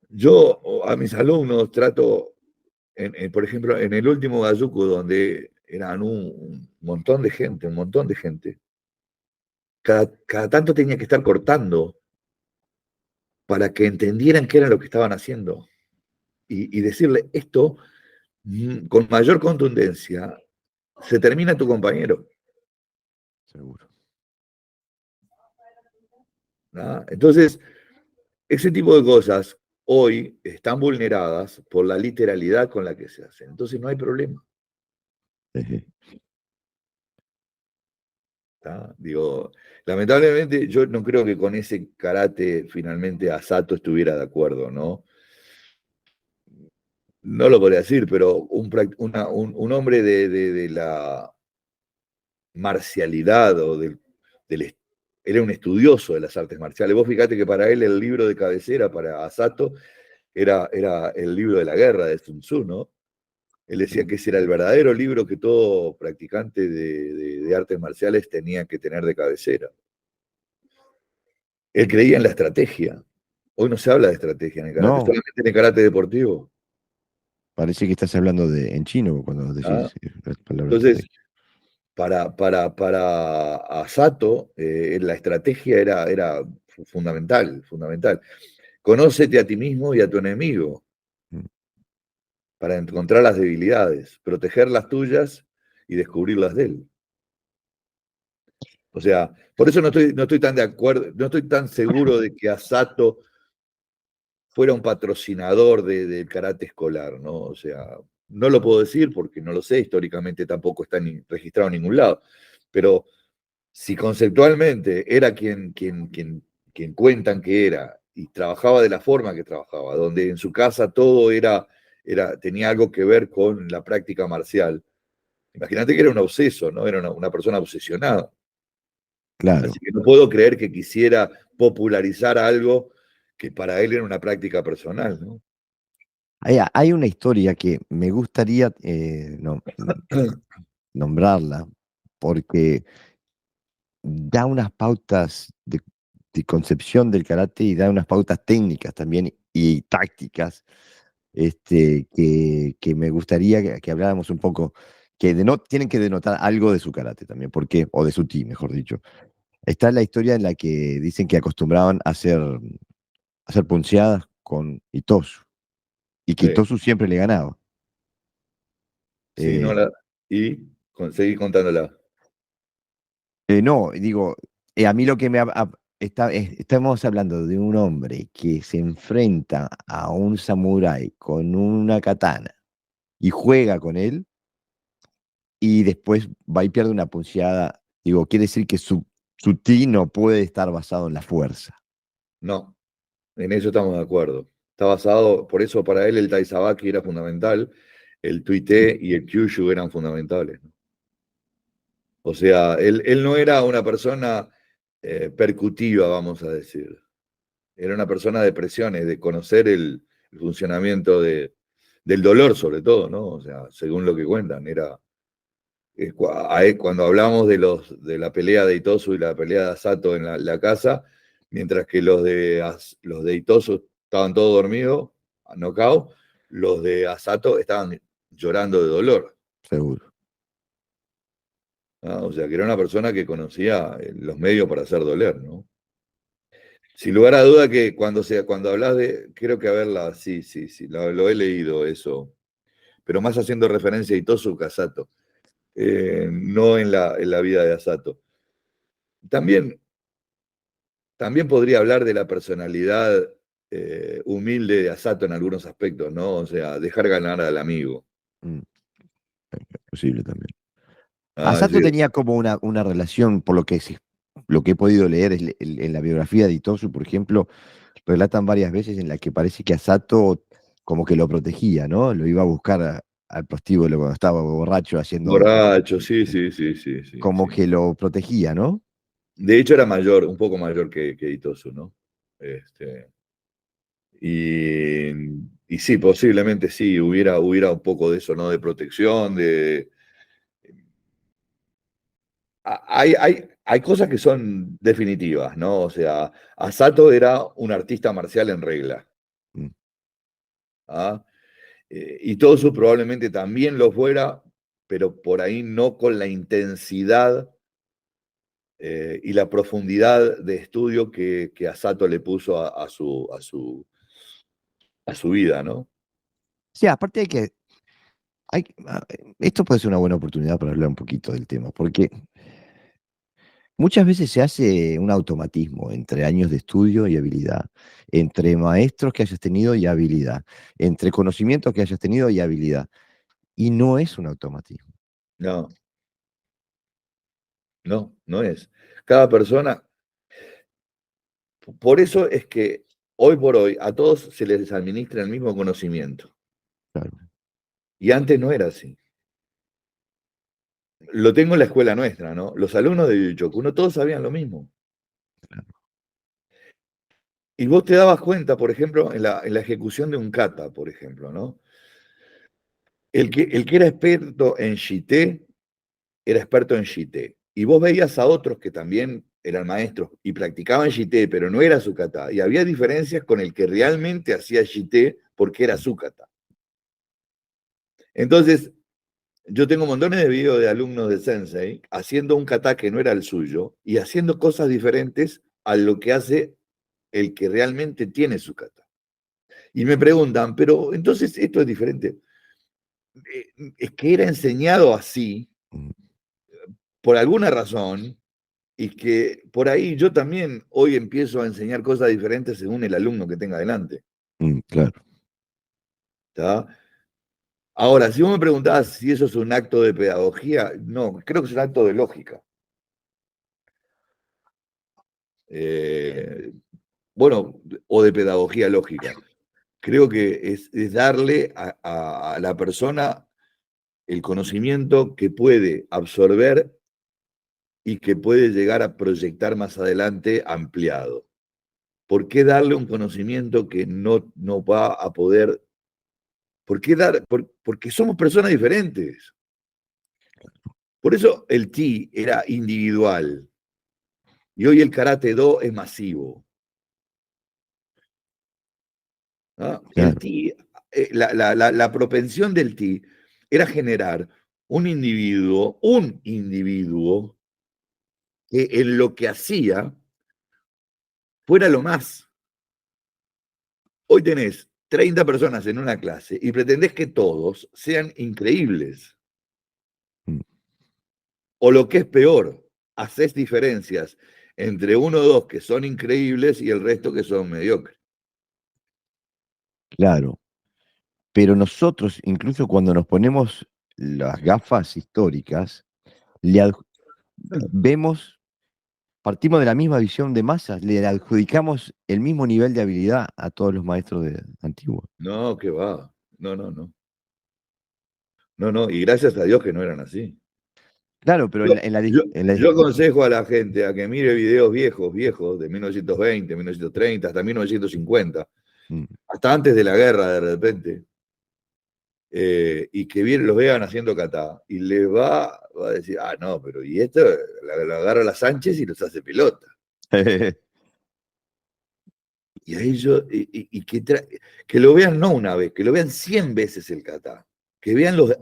[SPEAKER 2] yo a mis alumnos trato, por ejemplo, en el último Gazuku, donde eran un montón de gente, cada tanto tenía que estar cortando para que entendieran qué era lo que estaban haciendo y decirle esto con mayor contundencia, se termina tu compañero.
[SPEAKER 1] Seguro.
[SPEAKER 2] ¿No? Entonces, ese tipo de cosas hoy están vulneradas por la literalidad con la que se hacen. Entonces no hay problema.
[SPEAKER 1] Ejé.
[SPEAKER 2] ¿Tá? Digo, lamentablemente yo no creo que con ese karate finalmente Asato estuviera de acuerdo, ¿no? No lo podría decir, pero un hombre de la marcialidad o era un estudioso de las artes marciales. Vos fíjate que para él el libro de cabecera, para Asato, era el libro de la guerra de Sun Tzu, ¿no? Él decía que ese era el verdadero libro que todo practicante de artes marciales tenía que tener de cabecera. Él creía en la estrategia. Hoy no se habla de estrategia en el karate,
[SPEAKER 1] No,
[SPEAKER 2] solamente en el karate deportivo.
[SPEAKER 1] parece que estás hablando en chino cuando
[SPEAKER 2] ¿Ah?
[SPEAKER 1] decís la palabra
[SPEAKER 2] Entonces,
[SPEAKER 1] estrategia.
[SPEAKER 2] para Asato, la estrategia era fundamental, fundamental. Conócete a ti mismo y a tu enemigo
[SPEAKER 1] Mm.
[SPEAKER 2] para encontrar las debilidades, proteger las tuyas y descubrir las de él. O sea, por eso no estoy tan de acuerdo, no estoy tan seguro de que Asato fuera un patrocinador del karate escolar, ¿no? O sea, no lo puedo decir porque no lo sé, históricamente tampoco está registrado en ningún lado, pero si conceptualmente era quien cuentan que era y trabajaba de la forma que trabajaba, donde en su casa todo tenía algo que ver con la práctica marcial, imagínate que era un obseso, ¿no? Era una persona obsesionada. Así
[SPEAKER 1] Claro.
[SPEAKER 2] que no puedo creer que quisiera popularizar algo que para él era una práctica personal, ¿no?
[SPEAKER 1] Hay una historia que me gustaría nombrarla porque da unas pautas de concepción del karate y da unas pautas técnicas también y tácticas que me gustaría que habláramos un poco, tienen que denotar algo de su karate también, porque, o de su ti, mejor dicho. Está la historia en la que dicen que acostumbraban a hacer punceadas con Itosu, y que
[SPEAKER 2] Sí,
[SPEAKER 1] Itosu siempre le ganaba.
[SPEAKER 2] sí, no
[SPEAKER 1] Eh,
[SPEAKER 2] la. Y seguí contándola.
[SPEAKER 1] no, digo, a mí lo que estamos hablando de un hombre que se enfrenta a un samurái con una katana y juega con él y después va y pierde una punceada. Digo, quiere decir que su ti no puede estar basado en la fuerza.
[SPEAKER 2] No, en eso estamos de acuerdo. Está basado, por eso para él el Taizabaki era fundamental, el Tuite y el Kyushu eran fundamentales, ¿no? O sea, él no era una persona percutiva, vamos a decir. era una persona de presiones, de conocer el funcionamiento del dolor sobre todo, ¿no? O sea, según lo que cuentan, cuando hablamos de la pelea de Itosu y la pelea de Asato en la casa, mientras que los de Itosu estaban todos dormidos, knockout, los de Asato estaban llorando de dolor.
[SPEAKER 1] seguro.
[SPEAKER 2] ¿No? O sea, que era una persona que conocía los medios para hacer doler, ¿no? Sin lugar a duda que cuando hablas creo que haberla, sí, lo he leído eso, pero más haciendo referencia a Itosu Kasato, no en la vida de Asato. También, también podría hablar de la personalidad humilde de Asato en algunos aspectos, ¿no? O sea, dejar ganar al amigo.
[SPEAKER 1] Mm, posible también.
[SPEAKER 2] Ah,
[SPEAKER 1] Asato
[SPEAKER 2] sí,
[SPEAKER 1] tenía como una relación, por lo que he podido leer en la biografía de Itosu, por ejemplo, relatan varias veces en la que parece que Asato como que lo protegía, ¿no? Lo iba a buscar al prostíbulo cuando estaba borracho haciendo,
[SPEAKER 2] borracho, sí,
[SPEAKER 1] como
[SPEAKER 2] sí.
[SPEAKER 1] que lo protegía, ¿no?
[SPEAKER 2] De hecho, era mayor, un poco mayor que Itosu, ¿no? Este, y, y sí, posiblemente sí, hubiera un poco de eso, ¿no? De protección, hay cosas que son definitivas, ¿no? O sea, Asato era un artista marcial en regla.
[SPEAKER 1] Mm,
[SPEAKER 2] ¿Ah? Y Tosu probablemente también lo fuera, pero por ahí no con la intensidad y la profundidad de estudio que Asato le puso a su vida, ¿no?
[SPEAKER 1] sí, aparte esto puede ser una buena oportunidad para hablar un poquito del tema, porque muchas veces se hace un automatismo entre años de estudio y habilidad, entre maestros que hayas tenido y habilidad, entre conocimientos que hayas tenido y habilidad. Y no es un automatismo.
[SPEAKER 2] No, no es. Cada persona, por eso es que hoy por hoy a todos se les administra el mismo conocimiento.
[SPEAKER 1] Claro,
[SPEAKER 2] Y antes no era así. Lo tengo en la escuela nuestra, ¿no? Los alumnos de Yuchoku, no todos sabían lo mismo.
[SPEAKER 1] claro.
[SPEAKER 2] Y vos te dabas cuenta, por ejemplo, en la ejecución de un kata, por ejemplo, ¿no? El que era experto en shite, era experto en shite. Y vos veías a otros que también eran maestros y practicaban shite, pero no era su kata. Y había diferencias con el que realmente hacía shite porque era su kata. Entonces, yo tengo montones de videos de alumnos de Sensei haciendo un kata que no era el suyo y haciendo cosas diferentes a lo que hace el que realmente tiene su kata. Y me preguntan, pero entonces esto es diferente. Es que era enseñado así
[SPEAKER 1] Mm,
[SPEAKER 2] por alguna razón y que por ahí yo también hoy empiezo a enseñar cosas diferentes según el alumno que tenga delante.
[SPEAKER 1] claro,
[SPEAKER 2] ¿Está? Ahora, si vos me preguntás si eso es un acto de pedagogía, no, creo que es un acto de lógica. Eh, bueno, o de pedagogía lógica. Creo que es darle a la persona el conocimiento que puede absorber y que puede llegar a proyectar más adelante ampliado. ¿Por qué darle un conocimiento que no va a poder? ¿Por qué porque somos personas diferentes. Por eso el Ti era individual y hoy el Karate Do es masivo. ¿No? El
[SPEAKER 1] claro,
[SPEAKER 2] Ti, la propensión del Ti era generar un individuo que en lo que hacía fuera lo más. Hoy tenés 30 personas en una clase y pretendés que todos sean increíbles.
[SPEAKER 1] mm,
[SPEAKER 2] O lo que es peor, haces diferencias entre uno o dos que son increíbles y el resto que son mediocres.
[SPEAKER 1] claro. Pero nosotros, incluso cuando nos ponemos las gafas históricas, le vemos, partimos de la misma visión de masas, le adjudicamos el mismo nivel de habilidad a todos los maestros antiguos.
[SPEAKER 2] No, que va. No. No, y gracias a Dios que no eran así.
[SPEAKER 1] Claro, pero
[SPEAKER 2] Yo,
[SPEAKER 1] en la,
[SPEAKER 2] yo-
[SPEAKER 1] en la-
[SPEAKER 2] yo aconsejo a la gente a que mire videos viejos, de 1920, 1930, hasta 1950,
[SPEAKER 1] Mm,
[SPEAKER 2] hasta antes de la guerra de repente, y que los vean haciendo kata. Y va a decir, ah, no, pero y esto la agarra la Sánchez y los hace pelota. Y a ellos, y que lo vean no una vez, que lo vean 100 veces el kata. Que vean los.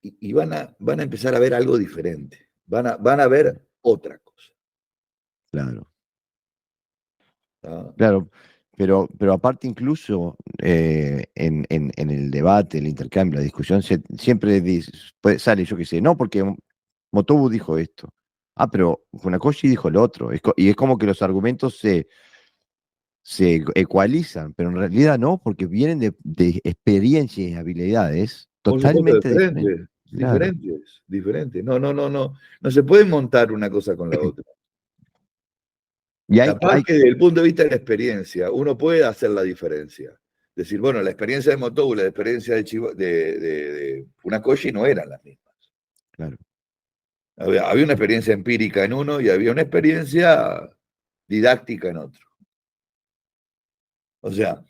[SPEAKER 2] Y van a empezar a ver algo diferente. Van a ver otra cosa.
[SPEAKER 1] Claro.
[SPEAKER 2] ¿No?
[SPEAKER 1] Claro, pero aparte incluso en el debate, el intercambio, la discusión, siempre sale, yo qué sé, no, porque Motobu dijo esto. Ah, pero Funakoshi dijo lo otro. Y es como que los argumentos se ecualizan, pero en realidad no, porque vienen de experiencias y habilidades
[SPEAKER 2] Por supuesto,
[SPEAKER 1] totalmente diferentes. Claro.
[SPEAKER 2] diferentes. No, no, no, no. No se puede montar una cosa con la otra.
[SPEAKER 1] Y
[SPEAKER 2] Capaz que desde el punto de vista de la experiencia, uno puede hacer la diferencia. Decir, bueno, la experiencia de Motobu, la experiencia de Funakoshi no eran las mismas.
[SPEAKER 1] claro,
[SPEAKER 2] Había una experiencia empírica en uno y había una experiencia didáctica en otro. O sea,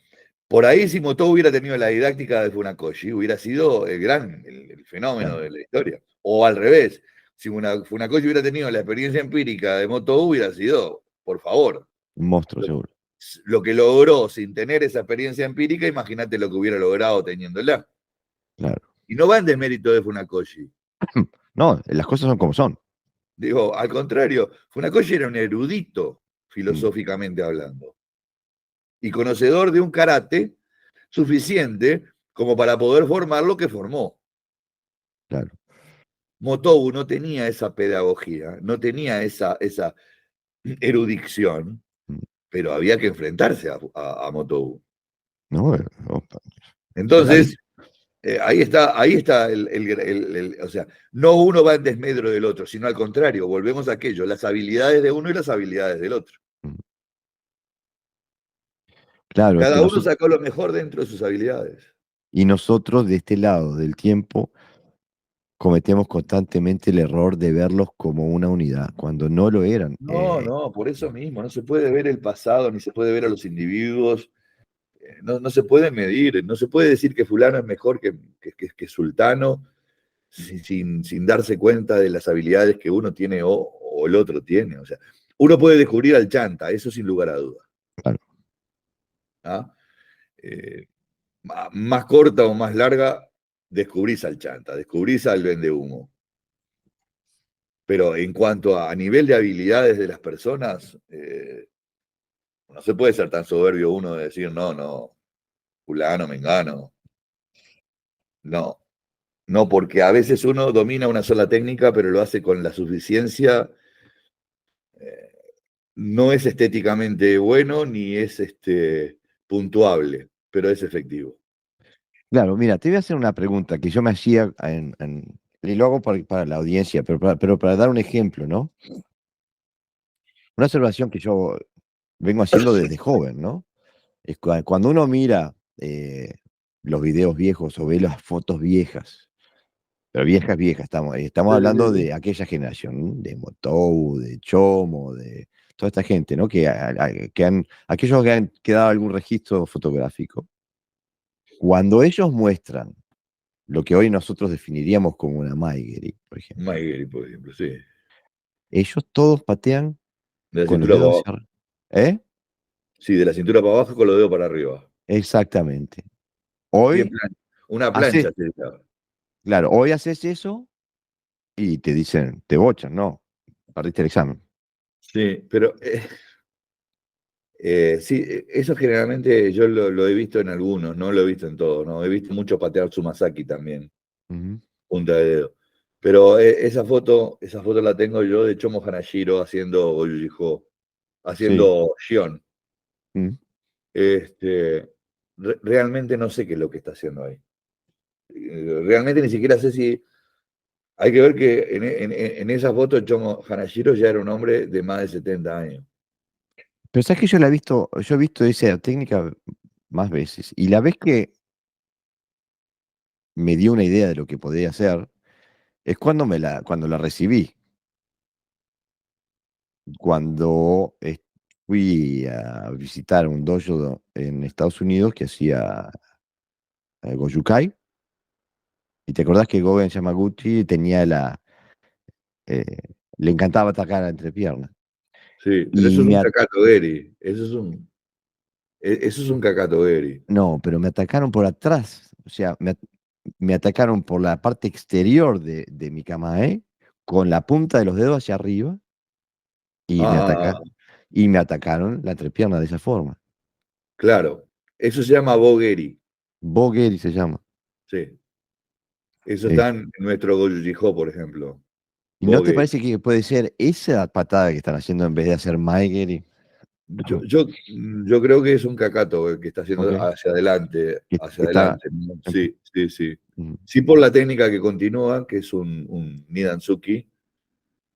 [SPEAKER 2] por ahí si Motobu hubiera tenido la didáctica de Funakoshi, hubiera sido el fenómeno
[SPEAKER 1] claro,
[SPEAKER 2] de la historia. O al revés, si Funakoshi hubiera tenido la experiencia empírica de Motobu, hubiera sido, por favor,
[SPEAKER 1] un monstruo
[SPEAKER 2] lo,
[SPEAKER 1] seguro.
[SPEAKER 2] lo que logró sin tener esa experiencia empírica, imagínate lo que hubiera logrado teniéndola.
[SPEAKER 1] Claro.
[SPEAKER 2] Y no va en desmérito de Funakoshi.
[SPEAKER 1] No, las cosas son como son.
[SPEAKER 2] Digo, al contrario, Funakoshi era un erudito,
[SPEAKER 1] Mm,
[SPEAKER 2] filosóficamente hablando, y conocedor de un karate suficiente como para poder formar lo que formó.
[SPEAKER 1] claro.
[SPEAKER 2] Motobu no tenía esa pedagogía, no tenía esa erudición,
[SPEAKER 1] Mm,
[SPEAKER 2] pero había que enfrentarse a Motobu.
[SPEAKER 1] no,
[SPEAKER 2] Entonces,
[SPEAKER 1] clarísimo.
[SPEAKER 2] ahí está o sea, no uno va en desmedro del otro, sino al contrario, volvemos a aquello, las habilidades de uno y las habilidades del otro.
[SPEAKER 1] Mm, claro, es que
[SPEAKER 2] Cada uno
[SPEAKER 1] nosotros,
[SPEAKER 2] sacó lo mejor dentro de sus habilidades.
[SPEAKER 1] y nosotros de este lado del tiempo cometemos constantemente el error de verlos como una unidad, cuando no lo eran.
[SPEAKER 2] No, no, por eso mismo, no se puede ver el pasado, ni se puede ver a los individuos, no se puede medir, no se puede decir que fulano es mejor que sultano sin darse cuenta de las habilidades que uno tiene o el otro tiene. O sea, uno puede descubrir al chanta, eso sin lugar a dudas.
[SPEAKER 1] Claro,
[SPEAKER 2] ¿Ah? Eh, más corta o más larga, descubrís al chanta, descubrís al vendehumo. Pero en cuanto a nivel de habilidades de las personas, no se puede ser tan soberbio uno de decir, no, no, fulano, mengano. No, no, porque a veces uno domina una sola técnica, pero lo hace con la suficiencia. eh, no es estéticamente bueno ni es puntuable, pero es efectivo.
[SPEAKER 1] claro, mira, te voy a hacer una pregunta que yo me hacía y lo hago para la audiencia, pero para dar un ejemplo, ¿no? Una observación que yo vengo haciendo desde joven, ¿no? Es cuando uno mira los videos viejos o ve las fotos viejas, pero viejas, viejas, estamos
[SPEAKER 2] Sí, sí,
[SPEAKER 1] hablando
[SPEAKER 2] sí.
[SPEAKER 1] de aquella generación, de Motou, de Chomo, de toda esta gente, ¿no? Aquellos que han quedado algún registro fotográfico. Cuando ellos muestran lo que hoy nosotros definiríamos como una Maigeri, por ejemplo,
[SPEAKER 2] Maigeri, por ejemplo, sí.
[SPEAKER 1] ellos todos patean
[SPEAKER 2] De la
[SPEAKER 1] con los
[SPEAKER 2] cintura para
[SPEAKER 1] dedos
[SPEAKER 2] abajo.
[SPEAKER 1] hacia arriba. ¿Eh?
[SPEAKER 2] Sí, de la cintura para abajo con los dedos para arriba.
[SPEAKER 1] Exactamente.
[SPEAKER 2] Bien
[SPEAKER 1] Hoy
[SPEAKER 2] plancha. Una plancha
[SPEAKER 1] haces,
[SPEAKER 2] se llama.
[SPEAKER 1] claro, hoy haces eso y te dicen, te bochan, no, perdiste el examen.
[SPEAKER 2] Sí, pero sí, eso generalmente yo lo he visto en algunos, no lo he visto en todos, ¿no? He visto mucho patear Tsumasaki también,
[SPEAKER 1] Ujú.
[SPEAKER 2] punta de dedo. Pero esa foto la tengo yo de Chomo Hanashiro haciendo Goju-Jitsu,
[SPEAKER 1] Sí.
[SPEAKER 2] haciendo Shion.
[SPEAKER 1] Mm.
[SPEAKER 2] Realmente no sé qué es lo que está haciendo ahí. Realmente ni siquiera sé si. Hay que ver que en esa foto Chomo Hanashiro ya era un hombre de más de 70 años.
[SPEAKER 1] Pero sabes que yo he visto esa técnica más veces, y la vez que me dio una idea de lo que podía hacer, Es cuando la recibí, cuando fui a visitar un dojo en Estados Unidos que hacía Gojukai. Y te acordás que Gogen Yamaguchi tenía eh, le encantaba atacar a entrepierna.
[SPEAKER 2] Sí, pero eso
[SPEAKER 1] Y
[SPEAKER 2] es un Kakato Eri. Eso es un Kakato Eri.
[SPEAKER 1] no, pero me atacaron por atrás. O sea, me atacaron por la parte exterior de mi camae, con la punta de los dedos hacia arriba, y
[SPEAKER 2] Ah,
[SPEAKER 1] y me atacaron la entrepierna de esa forma.
[SPEAKER 2] claro. Eso se llama Bogeri.
[SPEAKER 1] Bogeri se llama.
[SPEAKER 2] Sí. Eso
[SPEAKER 1] Eh,
[SPEAKER 2] está en nuestro Goju-Jitsu, por ejemplo.
[SPEAKER 1] ¿Y no te
[SPEAKER 2] Bogeri.
[SPEAKER 1] parece que puede ser esa patada que están haciendo en vez de hacer Maegeri?
[SPEAKER 2] Yo creo que es un Kakato el que está haciendo
[SPEAKER 1] Ok.
[SPEAKER 2] hacia adelante,
[SPEAKER 1] Que
[SPEAKER 2] hacia
[SPEAKER 1] está.
[SPEAKER 2] adelante, ¿no?
[SPEAKER 1] Ok.
[SPEAKER 2] Sí, sí, sí.
[SPEAKER 1] Mm.
[SPEAKER 2] Sí, por la técnica que continúa, que es un Nidanzuki,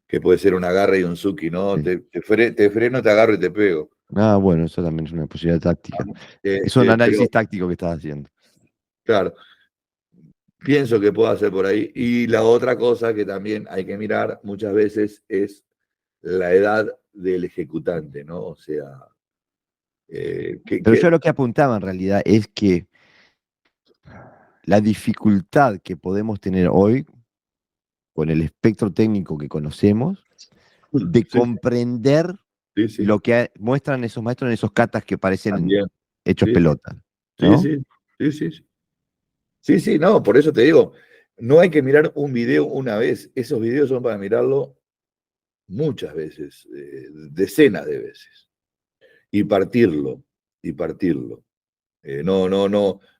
[SPEAKER 2] que puede ser un agarre y un Zuki, ¿no?
[SPEAKER 1] Sí.
[SPEAKER 2] Te freno, te agarro y te pego.
[SPEAKER 1] Ah, bueno, eso también es una posibilidad táctica. Es un
[SPEAKER 2] Pero,
[SPEAKER 1] análisis táctico que estás haciendo.
[SPEAKER 2] claro, pienso que puedo hacer por ahí. Y la otra cosa que también hay que mirar muchas veces es la edad del ejecutante, ¿no? O sea,
[SPEAKER 1] Pero yo lo que apuntaba en realidad es que la dificultad que podemos tener hoy con el espectro técnico que conocemos de
[SPEAKER 2] sí,
[SPEAKER 1] comprender
[SPEAKER 2] sí, sí,
[SPEAKER 1] lo que muestran esos maestros en esos katas que parecen
[SPEAKER 2] también.
[SPEAKER 1] hechos
[SPEAKER 2] Sí, sí,
[SPEAKER 1] pelota,
[SPEAKER 2] sí,
[SPEAKER 1] ¿no?
[SPEAKER 2] sí, sí, sí, sí. Sí, sí, no, por eso te digo, no hay que mirar un video una vez, esos videos son para mirarlo muchas veces, decenas de veces, y partirlo, y partirlo.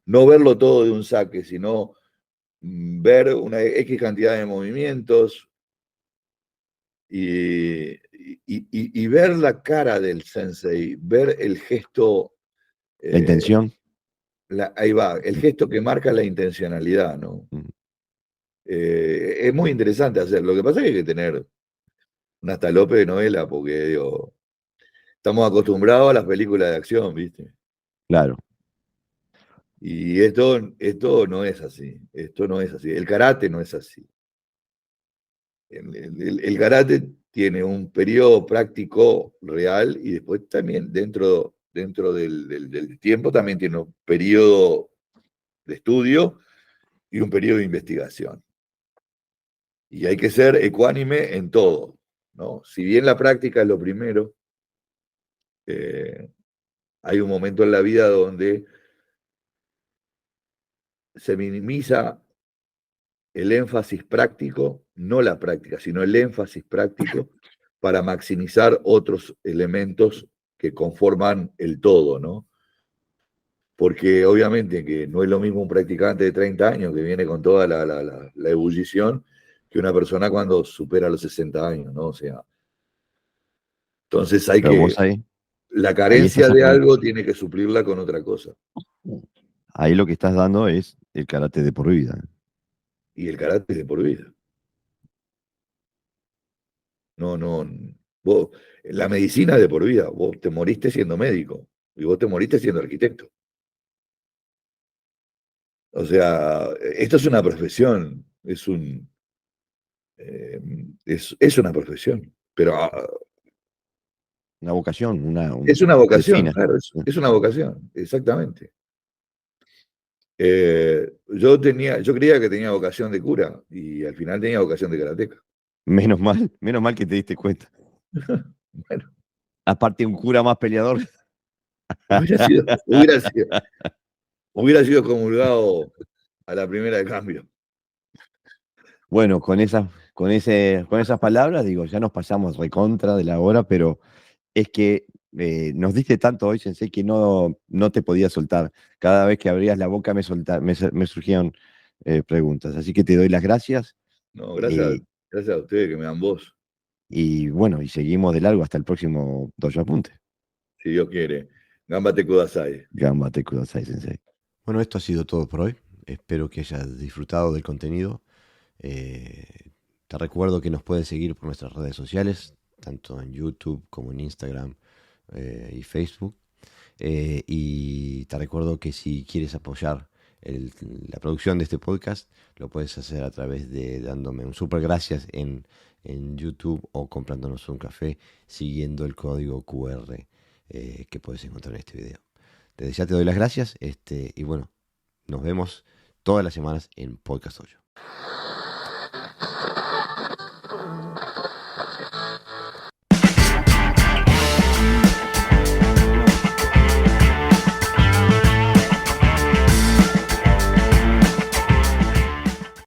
[SPEAKER 2] No verlo todo de un saque, sino ver una X cantidad de movimientos y ver la cara del sensei, ver el gesto,
[SPEAKER 1] La
[SPEAKER 2] eh,
[SPEAKER 1] intención.
[SPEAKER 2] ahí va, el
[SPEAKER 1] Mm,
[SPEAKER 2] gesto que marca la intencionalidad, ¿no?
[SPEAKER 1] mm.
[SPEAKER 2] Es muy interesante hacerlo. Lo que pasa es que hay que tener una talope de novela, porque digo, estamos acostumbrados a las películas de acción, ¿viste?
[SPEAKER 1] Claro.
[SPEAKER 2] Y esto no es así. Esto no es así. El karate no es así. El karate tiene un periodo práctico real y después también dentro del tiempo también tiene un periodo de estudio y un periodo de investigación. Y hay que ser ecuánime en todo, ¿no? Si bien la práctica es lo primero, eh, hay un momento en la vida donde se minimiza el énfasis práctico, no la práctica, sino el énfasis práctico para maximizar otros elementos que conforman el todo, ¿no? Porque obviamente que no es lo mismo un practicante de 30 años que viene con toda la ebullición que una persona cuando supera los 60 años, ¿no? O sea, entonces
[SPEAKER 1] Pero vos
[SPEAKER 2] la
[SPEAKER 1] ahí estás
[SPEAKER 2] carencia de algo tiene que suplirla con otra cosa.
[SPEAKER 1] ahí lo que estás dando es el karate de por vida.
[SPEAKER 2] Y el carácter de por vida. No, no. Vos, la medicina es de por vida. Vos te moriste siendo médico y vos te moriste siendo arquitecto. O sea, esto es una profesión, eh, es una profesión, pero
[SPEAKER 1] Una vocación,
[SPEAKER 2] es una
[SPEAKER 1] se
[SPEAKER 2] vocación,
[SPEAKER 1] define.
[SPEAKER 2] claro, es una vocación, exactamente. Yo creía que tenía vocación de cura y al final tenía vocación de karateca.
[SPEAKER 1] Menos mal que te diste cuenta.
[SPEAKER 2] Bueno,
[SPEAKER 1] Aparte, un cura más peleador.
[SPEAKER 2] hubiera sido, hubiera sido, hubiera sido comulgado a la primera de cambio.
[SPEAKER 1] Bueno, con esas palabras, digo, ya nos pasamos recontra de la hora, pero es que nos diste tanto hoy, Sensei, que no te podía soltar. Cada vez que abrías la boca me surgían preguntas. Así que te doy las gracias
[SPEAKER 2] No,
[SPEAKER 1] eh,
[SPEAKER 2] gracias a ustedes que me dan voz,
[SPEAKER 1] y bueno, y seguimos de largo hasta el próximo Dojo Apunte.
[SPEAKER 2] si Dios quiere. Gambate Kudasai.
[SPEAKER 1] Gambate Kudasai, Sensei. Bueno, esto ha sido todo por hoy. Espero que hayas disfrutado del contenido. Te recuerdo que nos puedes seguir por nuestras redes sociales, tanto en YouTube como en Instagram y Facebook. Y te recuerdo que si quieres apoyar la producción de este podcast, lo puedes hacer a través de dándome un super gracias en YouTube o comprándonos un café siguiendo el código QR que puedes encontrar en este video. Desde ya te doy las gracias y bueno, nos vemos todas las semanas en Podcast Hoyo.